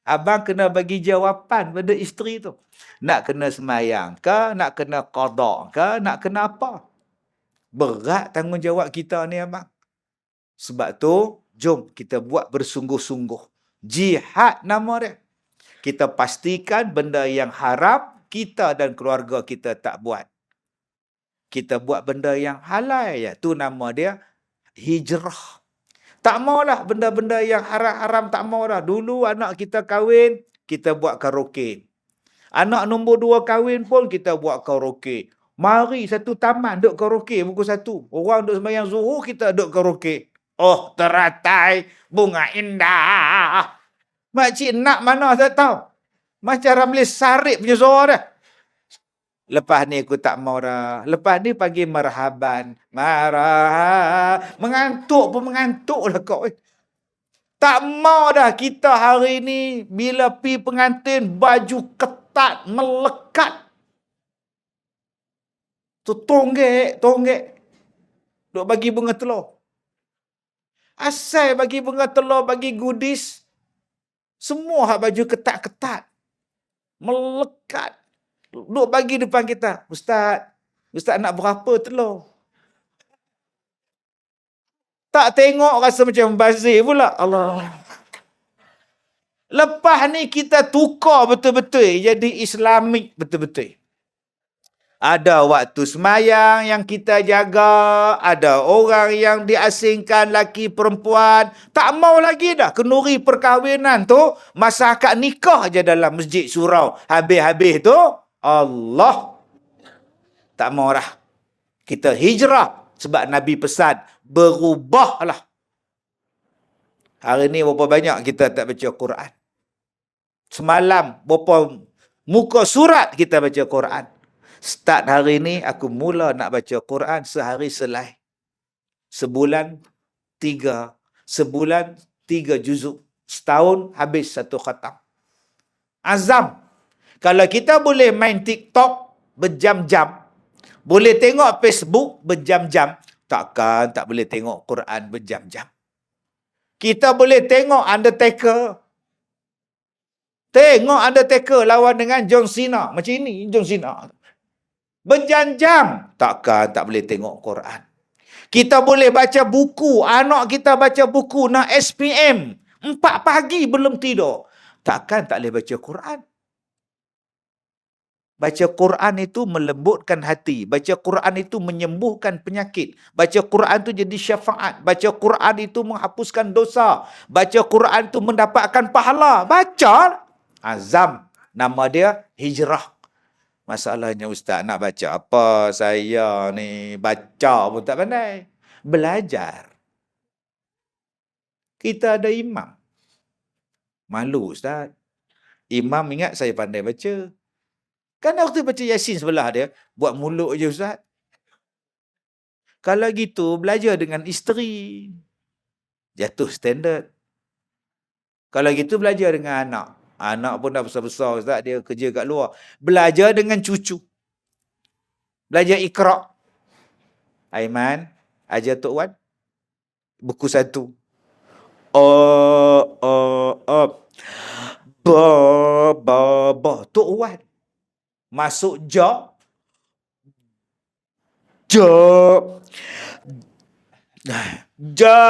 Abang kena bagi jawapan pada isteri tu. Nak kena sembahyang ke? Nak kena qada ke? Nak kena apa? Berat tanggungjawab kita ni abang. Sebab tu, jom kita buat bersungguh-sungguh. Jihad nama dia. Kita pastikan benda yang haram, kita dan keluarga kita tak buat. Kita buat benda yang halal. Itu nama dia hijrah. Tak maulah benda-benda yang haram-haram, tak maulah. Dulu anak kita kahwin, kita buat karaoke. Anak nombor 2 kahwin pun, kita buat karaoke. Mari satu taman duk karaoke pukul 1. Orang duk sembahyang zuhur, kita duk karaoke. Oh, teratai bunga indah. Makcik nak mana tak tahu. Macam Ramli Sarip punya suara dah. Lepas ni aku tak mau dah. Lepas ni panggil marhaban. Mengantuk pun mengantuk lah kau. Tak mau dah kita hari ni bila pi pengantin baju ketat, melekat. Tu tonggek. Duk bagi bunga telur. Asal bagi bunga telur, bagi goodies. Semua hak baju ketat-ketat. Melekat. Duk bagi depan kita. Ustaz nak berapa telur? Tak tengok rasa macam bazir pula. Allah. Lepas ni kita tukar betul-betul. Jadi Islamik betul-betul. Ada waktu semayang yang kita jaga. Ada orang yang diasingkan laki perempuan. Tak mau lagi dah. Kenduri perkahwinan tu. Masa akad nikah je dalam masjid surau. Habis-habis tu. Allah. Tak mau dah. Kita hijrah. Sebab Nabi pesan. Berubahlah. Hari ni berapa banyak kita tak baca Quran. Semalam berapa muka surat kita baca Quran. Start hari ni aku mula nak baca Quran sehari selai. Sebulan 3 juzuk. Setahun habis 1 khatam. Azam. Kalau kita boleh main TikTok berjam-jam, boleh tengok Facebook berjam-jam, takkan tak boleh tengok Quran berjam-jam. Kita boleh tengok Undertaker. Tengok Undertaker lawan dengan John Cena. Macam ini John Cena. Berjam-jam. Takkan tak boleh tengok Quran. Kita boleh baca buku. Anak kita baca buku nak SPM. 4 pagi belum tidur. Takkan tak boleh baca Quran. Baca Quran itu melembutkan hati. Baca Quran itu menyembuhkan penyakit. Baca Quran itu jadi syafaat. Baca Quran itu menghapuskan dosa. Baca Quran itu mendapatkan pahala. Baca. Azam. Nama dia hijrah. Masalahnya ustaz nak baca apa? Saya ni baca pun tak pandai. Belajar. Kita ada imam. Malu ustaz. Imam ingat saya pandai baca. Kan waktu baca Yasin sebelah dia, buat mulut je ustaz. Kalau gitu, belajar dengan isteri. Jatuh standard. Kalau gitu belajar dengan anak. Anak pun dah besar-besar Ustaz, dia kerja kat luar. Belajar dengan cucu. Belajar Iqra. Aiman, ajar Tok Wan. Buku satu. Ba, ba. Tok Wan. Masuk ja. Ja. Ja.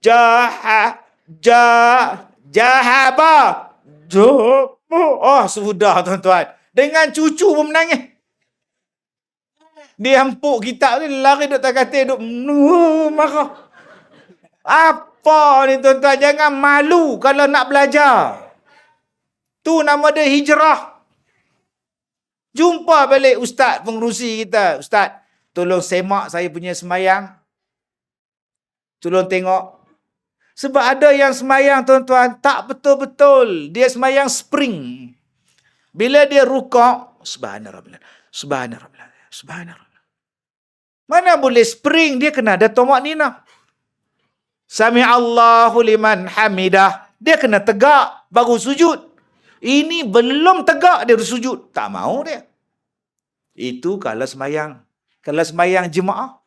Jah. Jahaba. Oh, sudah tuan-tuan. Dengan cucu pun menangis. Dia hempuk kitab ni, lari duk atas katil, duk marah. Apa ni tuan-tuan? Jangan malu kalau nak belajar. Tu nama dia hijrah. Jumpa balik ustaz pengerusi kita. Ustaz, tolong semak saya punya semayang. Tolong tengok. Sebab ada yang semayang tuan-tuan tak betul-betul. Dia semayang spring. Bila dia rukuk, subhanallah. Subhanallah. Subhanallah. Mana boleh spring, dia kena ada tomak nina. Sami Allahu liman hamidah. Dia kena tegak baru sujud. Ini belum tegak dia sujud. Tak mau dia. Itu kalau semayang. Kalau semayang jemaah.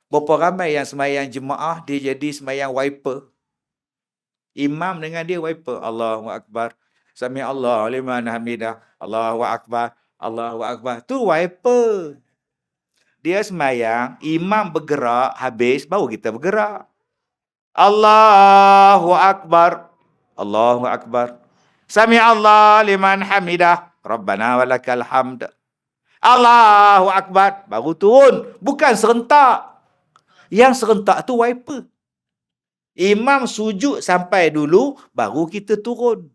Berapa ramai yang semayang jemaah, dia jadi semayang wiper. Imam dengan dia wiper. Allahu Akbar. Sami Allahu liman hamidah. Allahu Akbar. Allahu Akbar. Tu wiper. Dia semayang, imam bergerak, habis, baru kita bergerak. Allahu Akbar. Allahu Akbar. Sami Allah liman hamidah. Rabbana walakal hamd. Allahu Akbar. Baru turun. Bukan serentak. Yang serentak tu wiper. Imam sujud sampai dulu, baru kita turun.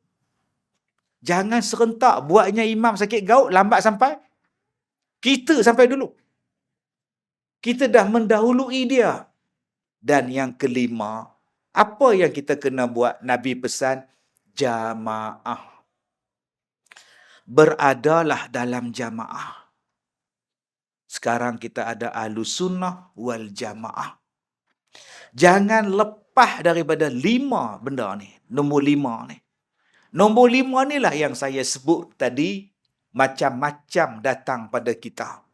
Jangan serentak. Buatnya imam sakit gaut, lambat sampai. Kita sampai dulu. Kita dah mendahului dia. Dan yang kelima, apa yang kita kena buat? Nabi pesan, jamaah. Beradalah dalam jamaah. Sekarang kita ada Ahlus Sunnah wal Jamaah. Jangan lepas daripada 5 benda ni. Nombor 5 ni. Nombor 5 ni lah yang saya sebut tadi, macam-macam datang pada kita.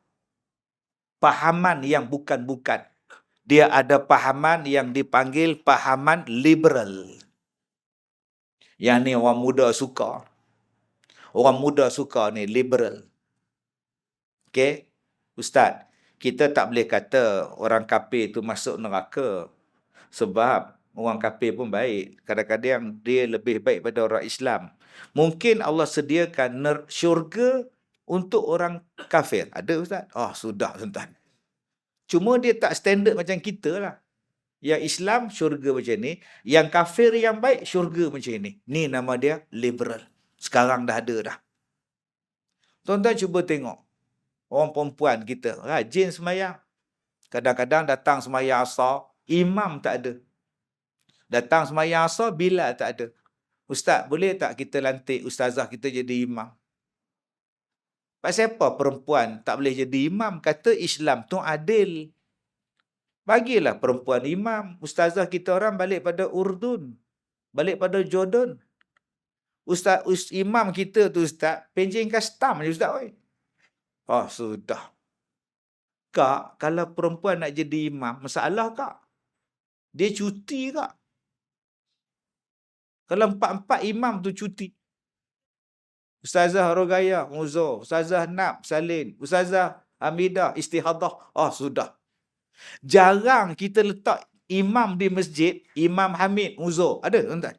Pahaman yang bukan-bukan. Dia ada pahaman yang dipanggil pahaman liberal. Yang ni orang muda suka. Orang muda suka ni liberal. Okey? Ustaz, kita tak boleh kata orang kafir tu masuk neraka. Sebab orang kafir pun baik. Kadang-kadang dia lebih baik pada orang Islam. Mungkin Allah sediakan syurga untuk orang kafir. Ada Ustaz? Oh, sudah tuan-tuan. Cuma dia tak standard macam kita lah. Yang Islam syurga macam ni. Yang kafir yang baik syurga macam ni. Ni nama dia liberal. Sekarang dah ada dah. Tuan-tuan cuba tengok. Orang perempuan kita rajin semayang. Kadang-kadang datang semayang asar, imam tak ada. Datang semayang asar, Bilal tak ada. Ustaz, boleh tak kita lantik ustazah kita jadi imam? Pasal apa perempuan tak boleh jadi imam? Kata Islam tu adil. Bagilah perempuan imam. Ustazah kita orang balik pada Urdun. Balik pada Jordan. Imam kita tu Ustaz, penjing custom je Ustaz. Oi. Oh, sudah. Kak, kalau perempuan nak jadi imam, masalah kak? Dia cuti kak? Kalau 4-4 imam tu cuti. Ustazah Rogaya, Uzur. Ustazah Nab, Salin. Ustazah Hamidah, Istihadah. Oh, sudah. Jarang kita letak imam di masjid, Imam Hamid, Uzur. Ada, tuan-tuan?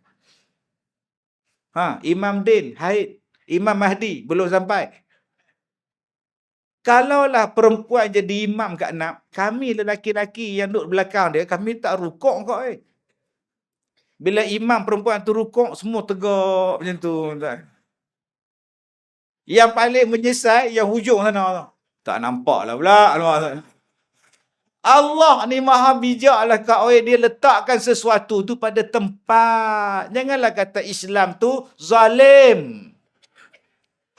Imam Din, Haid. Imam Mahdi, belum sampai. Kalaulah perempuan jadi imam kat Nab, kami lelaki-lelaki yang duduk belakang dia, kami tak rukuk kau. Bila imam perempuan tu rukuk, semua tegak macam tu. Yang paling menyesal, yang hujung sana. Tak nampak lah pula. Allah ni maha bijak lah kak. Dia letakkan sesuatu tu pada tempat. Janganlah kata Islam tu zalim.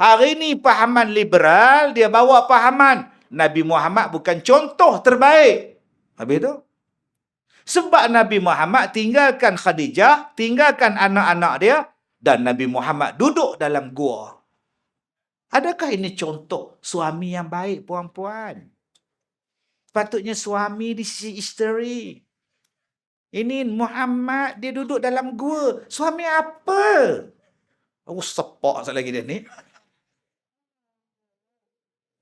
Hari ni pahaman liberal, dia bawa pahaman Nabi Muhammad bukan contoh terbaik. Habis tu? Sebab Nabi Muhammad tinggalkan Khadijah, tinggalkan anak-anak dia, dan Nabi Muhammad duduk dalam gua. Adakah ini contoh suami yang baik, puan-puan? Patutnya suami di sisi isteri. Ini Muhammad, dia duduk dalam gua. Suami apa? Aku sepak sekali lagi dia ni.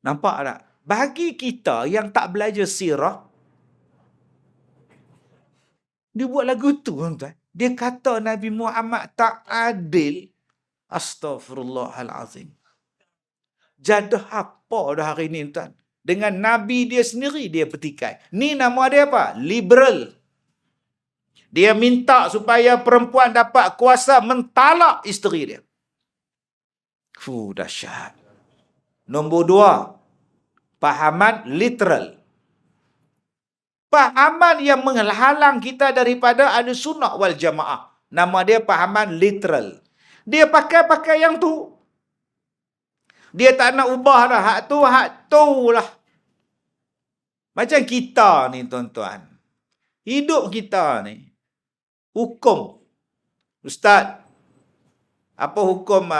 Nampak tak? Bagi kita yang tak belajar sirah, dia buat lagu tu, tuan-tuan. Dia kata Nabi Muhammad tak adil. Astaghfirullahalazim. Jadah apa dah hari ni, tuan? Dengan Nabi dia sendiri dia petikai. Ni nama dia apa? Liberal. Dia minta supaya perempuan dapat kuasa mentalak isteri dia. Dahsyat. Nombor 2, pahaman literal. Pahaman yang menghalang kita daripada ahli sunnah wal jamaah. Nama dia pahaman literal. Dia pakai yang tu. Dia tak nak ubah dah. Hak tu lah. Macam kita ni, tuan-tuan. Hidup kita ni. Hukum. Ustaz, apa hukum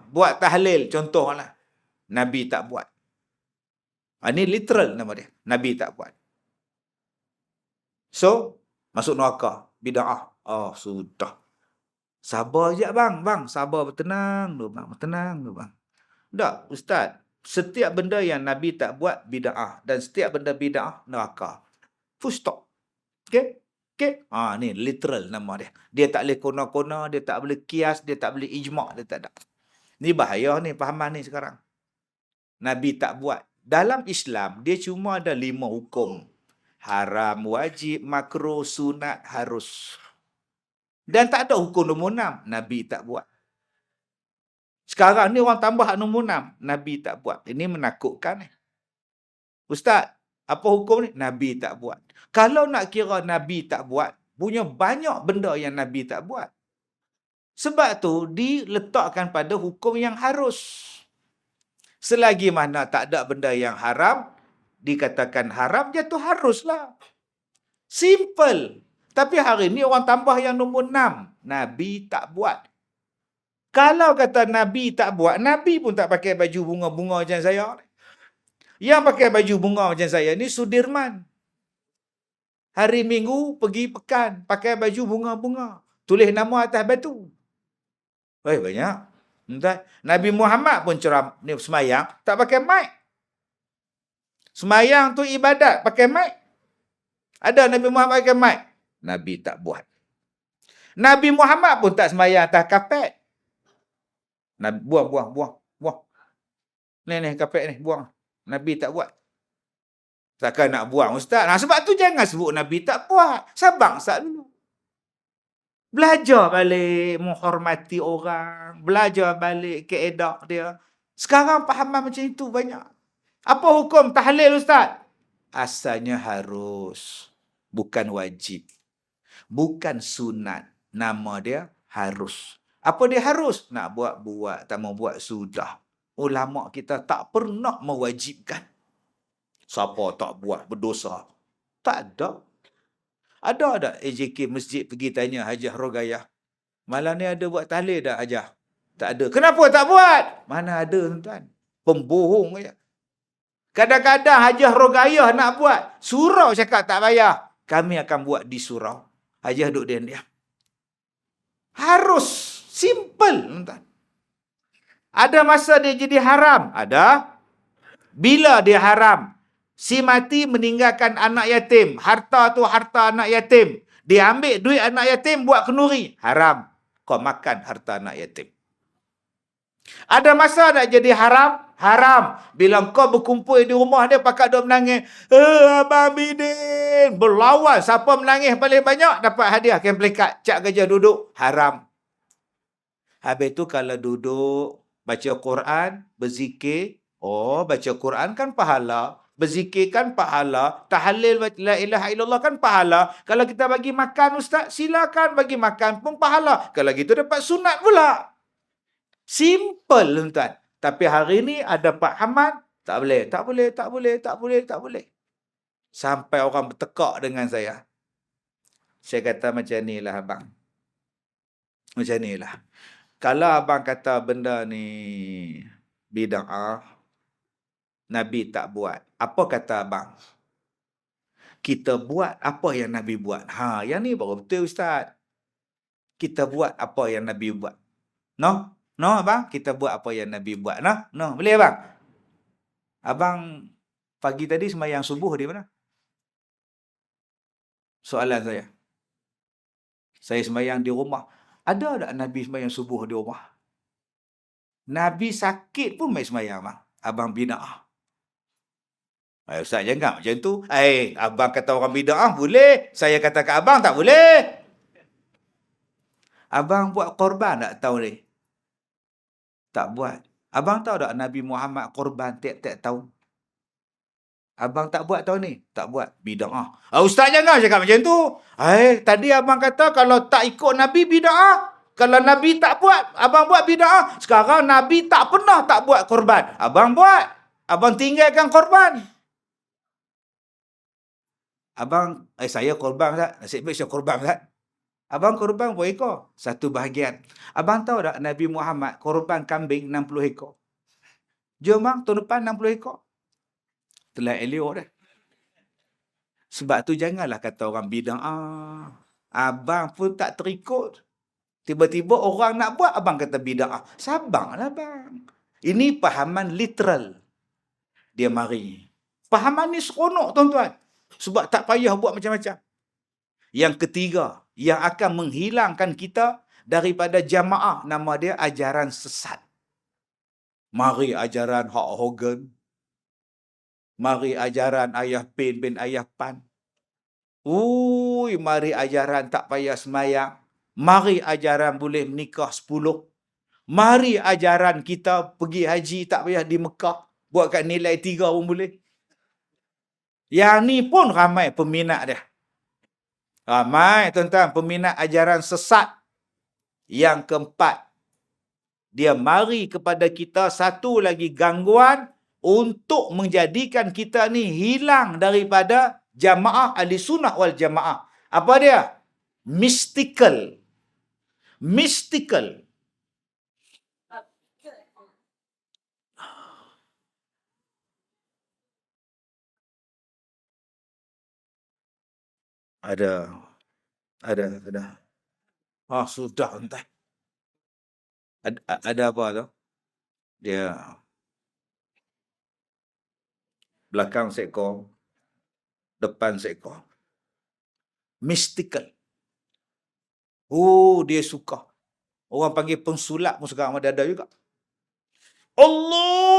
buat tahlil? Contohlah. Nabi tak buat. Ini literal nama dia. Nabi tak buat. So, masuk neraka. Bida'ah. Oh, sudah. Sabar je bang. Bang, sabar, bertenang dulu bang. Bertenang dulu bang. Tak, Ustaz. Setiap benda yang Nabi tak buat, bida'ah. Dan setiap benda bida'ah, neraka. Full stop. Okay? Okay? Ni literal nama dia. Dia tak boleh kona-kona, dia tak boleh kias, dia tak boleh ijma', dia tak ada. Ni bahaya ni, pahaman ni sekarang. Nabi tak buat. Dalam Islam, dia cuma ada 5 hukum. Haram, wajib, makruh, sunat, harus. Dan tak ada hukum nombor 6. Nabi tak buat. Sekarang ni orang tambah nombor 6. Nabi tak buat. Ini menakutkan. Ustaz, apa hukum ni? Nabi tak buat. Kalau nak kira Nabi tak buat, punya banyak benda yang Nabi tak buat. Sebab tu, diletakkan pada hukum yang harus. Selagi mana tak ada benda yang haram, dikatakan haram, jatuh haruslah. Simple. Tapi hari ni orang tambah yang nombor 6. Nabi tak buat. Kalau kata Nabi tak buat, Nabi pun tak pakai baju bunga-bunga macam saya. Yang pakai baju bunga macam saya ni Sudirman. Hari Minggu pergi pekan, pakai baju bunga-bunga. Tulis nama atas batu. Banyak. Entah. Nabi Muhammad pun ni semayang, tak pakai mic. Semayang tu ibadat, pakai mic. Ada Nabi Muhammad pakai mic? Nabi tak buat. Nabi Muhammad pun tak semayang atas kapet. Nabi buang. Ni kapet ni, buang. Nabi tak buat. Takkan nak buang, Ustaz? Sebab tu jangan sebut Nabi tak buat. Sabar Ustaz dulu. Belajar balik menghormati orang. Belajar balik keedah dia. Sekarang pahaman macam itu banyak. Apa hukum tahlil, Ustaz? Asalnya harus. Bukan wajib. Bukan sunat. Nama dia harus. Apa dia harus? Nak buat. Tak mau buat, sudah. Ulama kita tak pernah mewajibkan. Siapa tak buat berdosa? Tak ada. Ada tak AJK masjid pergi tanya Hajah Rogayah? Malam ni ada buat tahlil dah Hajah? Tak ada. Kenapa tak buat? Mana ada, tuan-tuan. Pembohong je. Kadang-kadang Hajah Rogayah nak buat. Surau cakap tak payah. Kami akan buat di surau. Hajah duduk diam-diam. Harus. Simple, tuan-tuan. Ada masa dia jadi haram? Ada. Bila dia haram? Si mati meninggalkan anak yatim. Harta tu harta anak yatim. Dia ambil duit anak yatim buat kenduri. Haram. Kau makan harta anak yatim. Ada masa nak jadi haram? Haram. Bila kau berkumpul di rumah dia, pakak duk menangis. Abang Bidin. Berlawan. Siapa menangis paling banyak, dapat hadiah. Kain pelikat. Cak gajah duduk. Haram. Habis tu kalau duduk, baca Quran, berzikir. Oh, baca Quran kan pahala. Berzikir kan pahala. Tahlil la ilaha illallah kan pahala. Kalau kita bagi makan, Ustaz, silakan bagi makan pun pahala. Kalau gitu dapat sunat pula. Simple, tuan. Tapi hari ni ada Pak Hamad, tak boleh. Sampai orang bertekak dengan saya. Saya kata macam ni lah abang. Macam ni lah. Kalau abang kata benda ni bid'ah, Nabi tak buat. Apa kata abang? Kita buat apa yang Nabi buat. Yang ni baru betul Ustaz. Kita buat apa yang Nabi buat. No? No abang? Kita buat apa yang Nabi buat. No? No. Boleh abang? Abang pagi tadi sembahyang subuh di mana? Soalan saya. Saya sembahyang di rumah. Ada tak Nabi sembahyang subuh di rumah? Nabi sakit pun main sembahyang abang. Abang bid'ah. Ustaz jangan macam tu. Abang kata orang bid'ah boleh. Saya kata kat abang tak boleh. Abang buat korban tak tahun ni? Tak buat. Abang tahu tak Nabi Muhammad korban tiap-tiap tahun? Abang tak buat tahun ni? Tak buat. Bid'ah. Ustaz jangan cakap macam tu. Tadi abang kata kalau tak ikut Nabi bid'ah. Kalau Nabi tak buat, abang buat bid'ah. Sekarang Nabi tak pernah tak buat korban. Abang buat. Abang tinggalkan korban. Abang, saya korban tak? Nasib baik saya korban tak? Abang korban berapa ekor? Satu bahagian. Abang tahu tak Nabi Muhammad korban kambing 60 ekor? Jom bang, tahun depan 60 ekor. Telah elok dah. Sebab tu janganlah kata orang bid'ah. Abang pun tak terikut. Tiba-tiba orang nak buat, abang kata bid'ah. Sabarlah bang. Ini pahaman literal. Dia mari. Pahaman ni seronok tuan-tuan. Sebab tak payah buat macam-macam. Yang ketiga, yang akan menghilangkan kita daripada jamaah, nama dia ajaran sesat. Mari ajaran Hulk Hogan. Mari ajaran Ayah Pin bin Ayah Pan. Mari ajaran tak payah semayang. Mari ajaran boleh menikah 10. Mari ajaran kita pergi haji tak payah di Mekah. Buat kat nilai 3 pun boleh. Yang ni pun ramai peminat dia. Ramai tuan-tuan peminat ajaran sesat. Yang keempat, dia mari kepada kita satu lagi gangguan untuk menjadikan kita ni hilang daripada jamaah ahli sunnah wal jamaah. Apa dia? Mystical. Mystical. Ada. Sudah entah. Ada apa tu? Dia belakang seekor, depan seekor. Mystical. Dia suka. Orang panggil pensulap pun sekarang ada juga. Allah!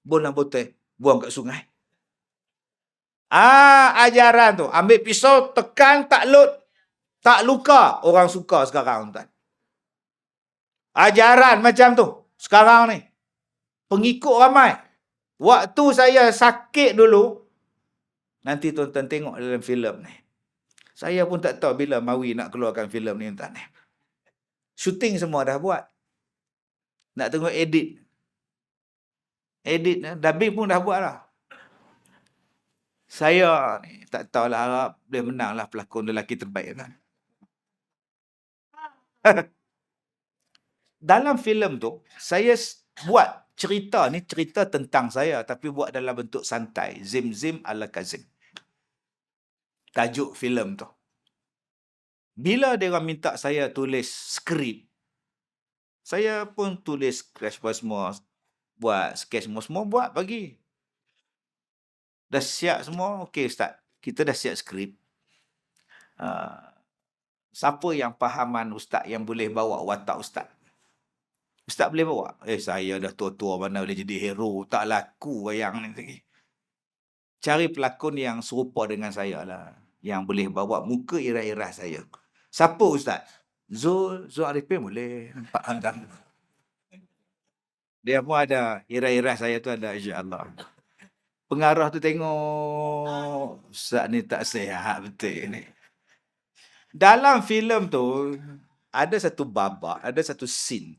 Bola botol buang kat sungai. Ajaran tu. Ambil pisau, tekan, tak lut. Tak luka. Orang suka sekarang, tuan. Ajaran macam tu. Sekarang ni. Pengikut ramai. Waktu saya sakit dulu, nanti tuan-tuan tengok dalam filem ni. Saya pun tak tahu bila Mawi nak keluarkan filem ni, tuan. Shooting semua dah buat. Nak tengok edit. Dubbing pun dah buat lah. Saya ni tak tahulah harap dia menanglah pelakon lelaki terbaik, kan. Dalam filem tu, saya buat cerita ni, cerita tentang saya, tapi buat dalam bentuk santai. Zim ala Kazim. Tajuk filem tu. Bila dia orang minta saya tulis skrip, saya pun tulis sketch semua. Buat sketch semua buat bagi. Dah siap semua, okey Ustaz. Kita dah siap skrip. Siapa yang pahaman Ustaz yang boleh bawa watak Ustaz? Ustaz boleh bawa? Saya dah tua-tua mana boleh jadi hero. Tak laku wayang ni lagi. Cari pelakon yang serupa dengan saya lah. Yang boleh bawa muka irah-irah saya. Siapa Ustaz? Zul Arifin boleh. Nampak anda. Dia pun ada. Irah-irah saya tu ada, insyaAllah. Pengarah tu tengok. Ustaz ni tak sihat betul ni. Dalam filem tu, ada satu babak, ada satu scene.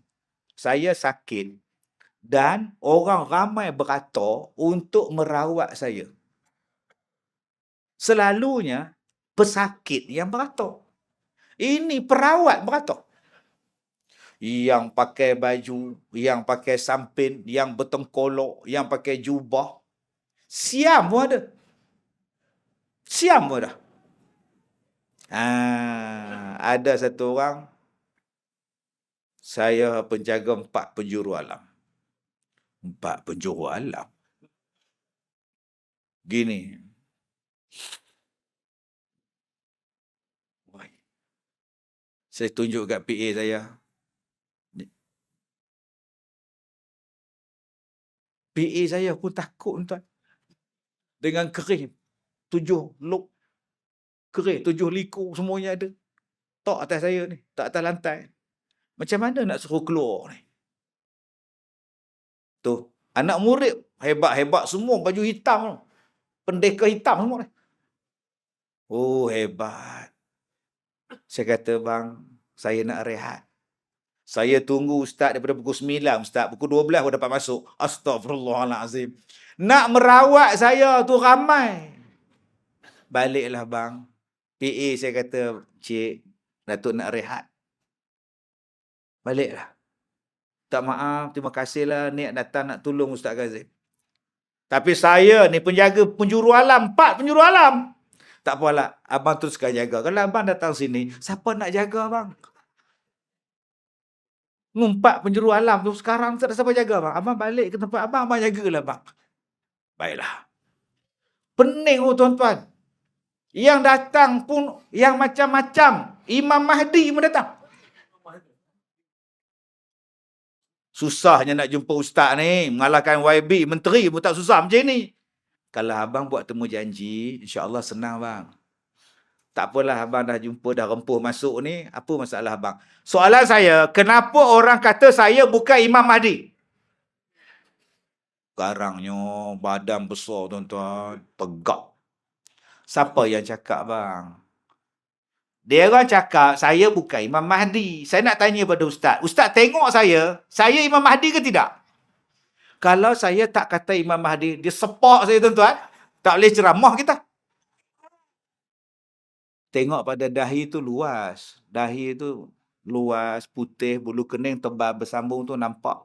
Saya sakit dan orang ramai beratur untuk merawat saya. Selalunya pesakit yang beratur. Ini perawat beratur. Yang pakai baju, yang pakai sampin, yang bertengkolok, yang pakai jubah. Siam pun ada. Siam pun ada. Ada satu orang, saya penjaga 4 penjuru alam. 4 penjuru alam. Gini. Saya tunjuk kat PA saya. PA saya pun takut, tuan. Dengan kerih. 7 luk. Kerih, 7 liku semuanya ada. Tok atas saya ni. Tak atas lantai. Macam mana nak suruh keluar ni? Tu. Anak murid hebat-hebat semua. Baju hitam. Pendekar hitam semua ni. Oh, hebat. Saya kata, bang, saya nak rehat. Saya tunggu ustaz daripada pukul 9, ustaz. Pukul 12 baru dapat masuk. Astaghfirullahalazim. Nak merawat saya tu ramai. Baliklah, bang. PA saya kata, cik, Datuk nak rehat. Baliklah. Tak maaf, terima kasihlah niat datang nak tolong Ustaz Kazim. Tapi saya ni penjaga penjuru alam, 4 penjuru alam. Tak apalah, abang teruskan jaga. Kalau abang datang sini, siapa nak jaga abang? 4 penjuru alam tu sekarang tak ada siapa jaga abang. Abang balik ke tempat abang, abang jagalah bang. Baiklah. Pening tuan-tuan. Yang datang pun yang macam-macam. Imam Mahdi pun datang. Susahnya nak jumpa ustaz ni. Mengalahkan YB, menteri pun tak susah macam ni. Kalau abang buat temu janji, insya-Allah senang bang. Tak apalah, abang dah jumpa, dah rempuh masuk ni. Apa masalah abang? Soalan saya, kenapa orang kata saya bukan Imam Mahdi? Garangnya, badan besar tuan-tuan. Tegak. Siapa yang cakap bang? Dia orang cakap, saya bukan Imam Mahdi. Saya nak tanya pada ustaz. Ustaz tengok saya Imam Mahdi ke tidak? Kalau saya tak kata Imam Mahdi, dia sepak saya tuan-tuan. Tak boleh ceramah kita. Tengok pada dahi tu luas. Dahi tu luas, putih, bulu kening tebal bersambung tu nampak.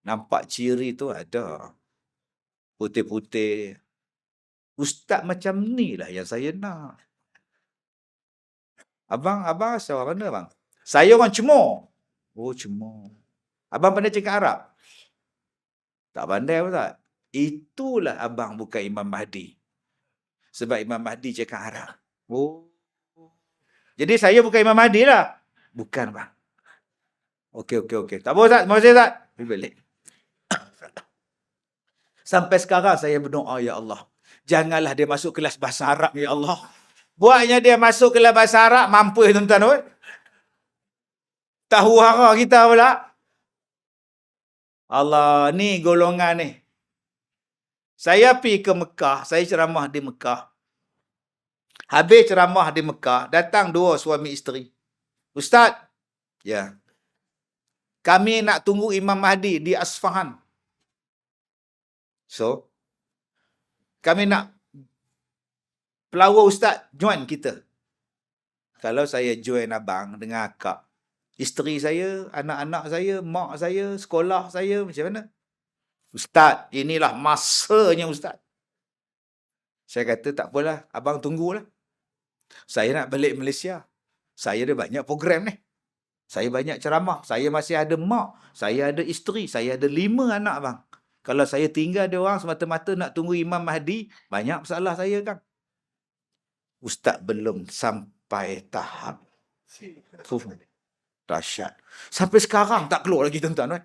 Nampak ciri tu ada. Putih-putih. Ustaz macam ni lah yang saya nak. Abang asal orang mana bang? Saya orang Cemor. Oh, Cemor. Abang pandai cakap Arab? Tak pandai pun tak? Itulah abang bukan Imam Mahdi. Sebab Imam Mahdi cakap Arab. Oh. Jadi saya bukan Imam Mahdi lah. Bukan bang. Okey. Tak apa Ustaz. Terima kasih Ustaz. Balik. Sampai sekarang saya berdoa, ya Allah. Janganlah dia masuk kelas bahasa Arab, ya Allah. Buatnya dia masuk kelas bahasa Arab, mampus tuan-tuan. Tahu hara kita pula. Allah, ni golongan ni. Saya pergi ke Mekah, saya ceramah di Mekah. Habis ceramah di Mekah, datang 2 suami isteri. Ustaz, ya. Kami nak tunggu Imam Mahdi di Asfahan. So, kami nak pelawar ustaz join kita. Kalau saya join abang dengan akak, isteri saya, anak-anak saya, mak saya, sekolah saya, macam mana? Ustaz, inilah masanya ustaz. Saya kata tak apalah, abang tunggulah. Saya nak balik Malaysia. Saya ada banyak program ni. Saya banyak ceramah. Saya masih ada mak. Saya ada isteri. Saya ada 5 anak bang. Kalau saya tinggal dia orang semata-mata nak tunggu Imam Mahdi, banyak masalah saya kan. Ustaz belum sampai tahap. Dahsyat. Sampai sekarang tak keluar lagi tuan-tuan.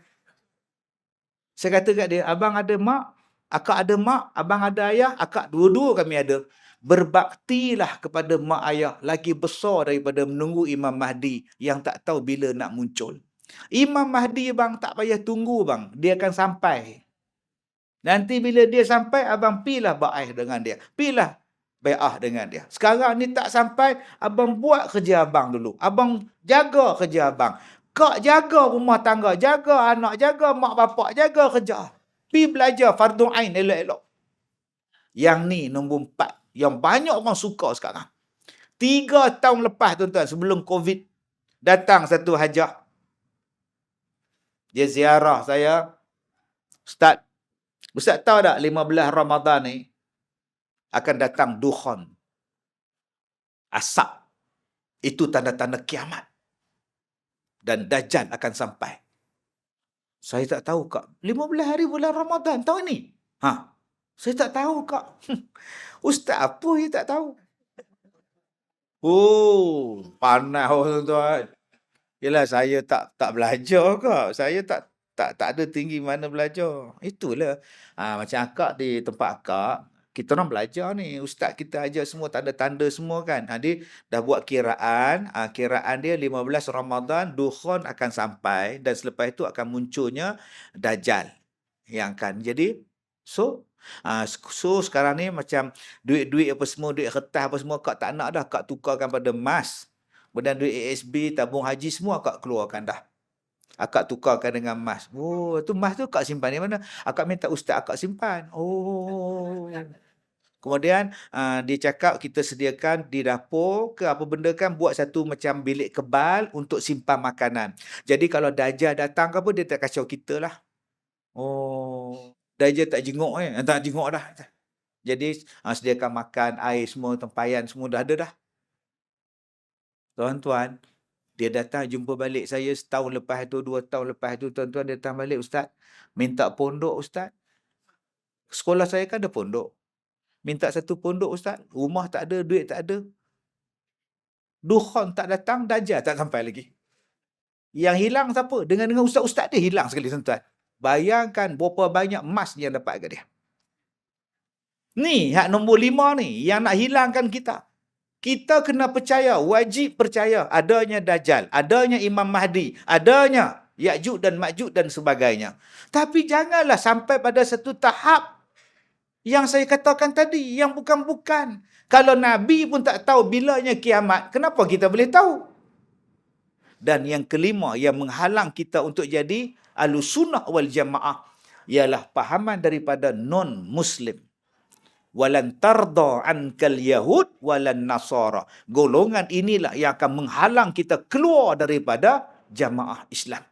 Saya kata kat dia, abang ada mak, akak ada mak, abang ada ayah, akak dua-dua kami ada. Berbaktilah kepada mak ayah lagi besar daripada menunggu Imam Mahdi yang tak tahu bila nak muncul. Imam Mahdi bang tak payah tunggu bang, dia akan sampai. Nanti bila dia sampai, abang pilah bai'ah dengan dia. Pilah bai'ah dengan dia. Sekarang ni tak sampai, abang buat kerja abang dulu. Abang jaga kerja abang. Kak jaga rumah tangga, jaga anak, jaga mak bapak, jaga kerja. Pi belajar fardu ain elok-elok. Yang ni nombor 4. Yang banyak orang suka sekarang. 3 tahun lepas tuan-tuan, sebelum COVID, datang satu hajah. Dia ziarah saya. Ustaz tahu tak 15 Ramadan ni akan datang dukhan. Asap. Itu tanda-tanda kiamat. Dan Dajjal akan sampai. Saya tak tahu kak. 15 hari bulan Ramadan tahun ni. Saya tak tahu kak. Ustaz apa yang tak tahu? Oh, panas tuan-tuan. Yelah, saya tak belajar kak. Saya tak ada tinggi mana belajar. Itulah. Macam akak di tempat akak, kita orang belajar ni. Ustaz kita ajar semua tanda-tanda semua kan. Dia dah buat kiraan. Kiraan dia 15 Ramadan, dukhan akan sampai. Dan selepas itu akan munculnya Dajjal. Yang kan. Jadi, so sekarang ni macam duit-duit apa semua, duit kertas apa semua, kak tak nak dah. Kak tukarkan pada emas. Kemudian duit ASB, tabung haji semua akak keluarkan dah. Akak tukarkan dengan emas. Oh, tu emas tu kak simpan di mana? Akak minta ustaz akak simpan. Oh. Kemudian dia cakap kita sediakan di dapur ke apa benda kan, buat satu macam bilik kebal untuk simpan makanan. Jadi kalau Dajjal datang ke apa, dia tak kacau kita lah. Oh. Dajjal tak jenguk tak jenguk dah. Jadi sediakan makan, air semua, tempayan semua dah ada dah. Tuan-tuan, dia datang jumpa balik saya setahun lepas tu, 2 tahun lepas tu, tuan-tuan dia datang balik, ustaz, minta pondok ustaz. Sekolah saya kan ada pondok. Minta satu pondok ustaz, rumah tak ada, duit tak ada. Dukhan tak datang, Dajjal tak sampai lagi. Yang hilang siapa? Dengan ustaz-ustaz dia hilang sekali tuan-tuan. Bayangkan berapa banyak emas yang dapat kat dia. Ni hak nombor 5 ni yang nak hilangkan kita. Kita kena percaya, wajib percaya adanya Dajjal, adanya Imam Mahdi, adanya Ya'juj dan Ma'juj dan sebagainya. Tapi janganlah sampai pada satu tahap yang saya katakan tadi, yang bukan-bukan. Kalau Nabi pun tak tahu bilanya kiamat, kenapa kita boleh tahu? Dan yang kelima yang menghalang kita untuk jadi Ahlussunnah wal Jamaah ialah pahaman daripada non-Muslim. Walan tarda ankal yahud walan nasara. Golongan inilah yang akan menghalang kita keluar daripada jamaah Islam.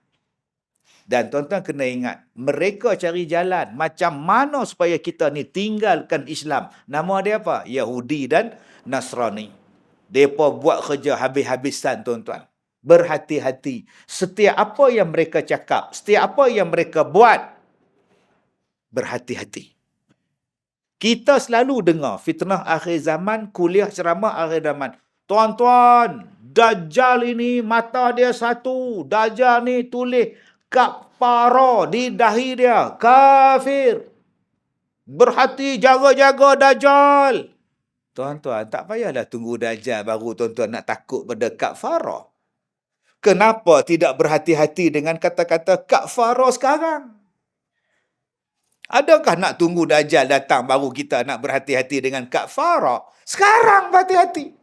Dan tuan-tuan kena ingat, mereka cari jalan macam mana supaya kita ni tinggalkan Islam. Nama dia apa? Yahudi dan Nasrani. Mereka buat kerja habis-habisan tuan-tuan. Berhati-hati. Setiap apa yang mereka cakap, setiap apa yang mereka buat, berhati-hati. Kita selalu dengar fitnah akhir zaman, kuliah ceramah akhir zaman. Tuan-tuan, Dajjal ini mata dia satu. Dajjal ni tulis kafara di dahi dia. Kafir. Berhati, jaga-jaga Dajjal. Tuan-tuan, tak payahlah tunggu Dajjal baru tuan-tuan nak takut pada kafara. Kenapa tidak berhati-hati dengan kata-kata kafara sekarang? Adakah nak tunggu Dajjal datang baru kita nak berhati-hati dengan kafara? Sekarang berhati-hati.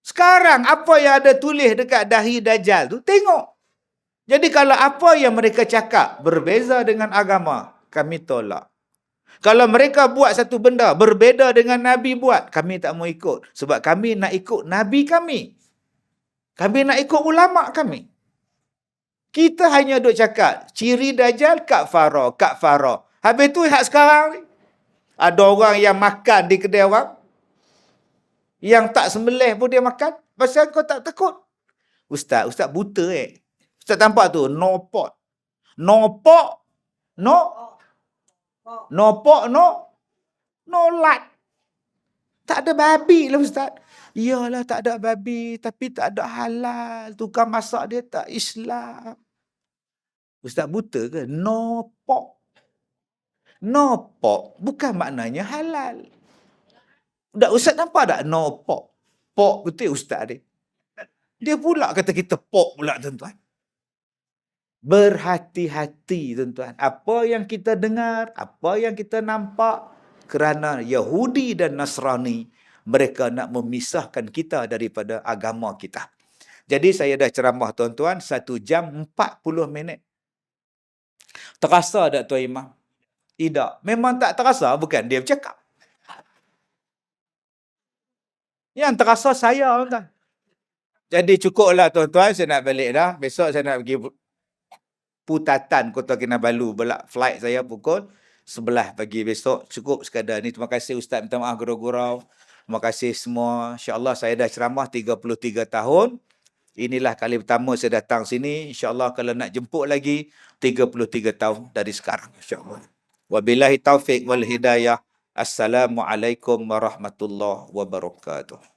Sekarang apa yang ada tulis dekat dahi Dajjal tu, tengok. Jadi kalau apa yang mereka cakap berbeza dengan agama, kami tolak. Kalau mereka buat satu benda berbeza dengan Nabi buat, kami tak mau ikut. Sebab kami nak ikut Nabi kami. Kami nak ikut ulama kami. Kita hanya duk cakap, ciri Dajjal kafara. Habis tu hak sekarang ni, ada orang yang makan di kedai orang, yang tak sembelih pun dia makan. Pasal kau tak takut? Ustaz buta Ustaz tampak tu, no pot. No pot, no lat. Tak ada babi lah Ustaz. Iyalah tak ada babi, tapi tak ada halal. Tukang masak dia tak Islam. Ustaz buta ke? No pork. No pork bukan maknanya halal. Ustaz nampak tak? No pork. Pork betul Ustaz dia. Dia pula kata kita pork pula tuan-tuan. Berhati-hati tuan-tuan. Apa yang kita dengar, apa yang kita nampak, kerana Yahudi dan Nasrani, mereka nak memisahkan kita daripada agama kita. Jadi saya dah ceramah tuan-tuan 1 jam 40 minit. Terasa tak Tuan Imam? Tidak. Memang tak terasa, bukan dia bercakap. Yang terasa saya, tuan. Jadi cukuplah tuan-tuan, saya nak balik dah. Besok saya nak pergi Putatan, Kota Kinabalu. Flight saya pukul 11 pagi besok. Cukup sekadar ni. Terima kasih Ustaz, minta maaf gurau-gurau. Terima kasih semua. InsyaAllah saya dah ceramah 33 tahun. Inilah kali pertama saya datang sini. InsyaAllah kalau nak jemput lagi, 33 tahun dari sekarang. InsyaAllah. Wabillahi taufiq wal hidayah. Assalamualaikum warahmatullahi wabarakatuh.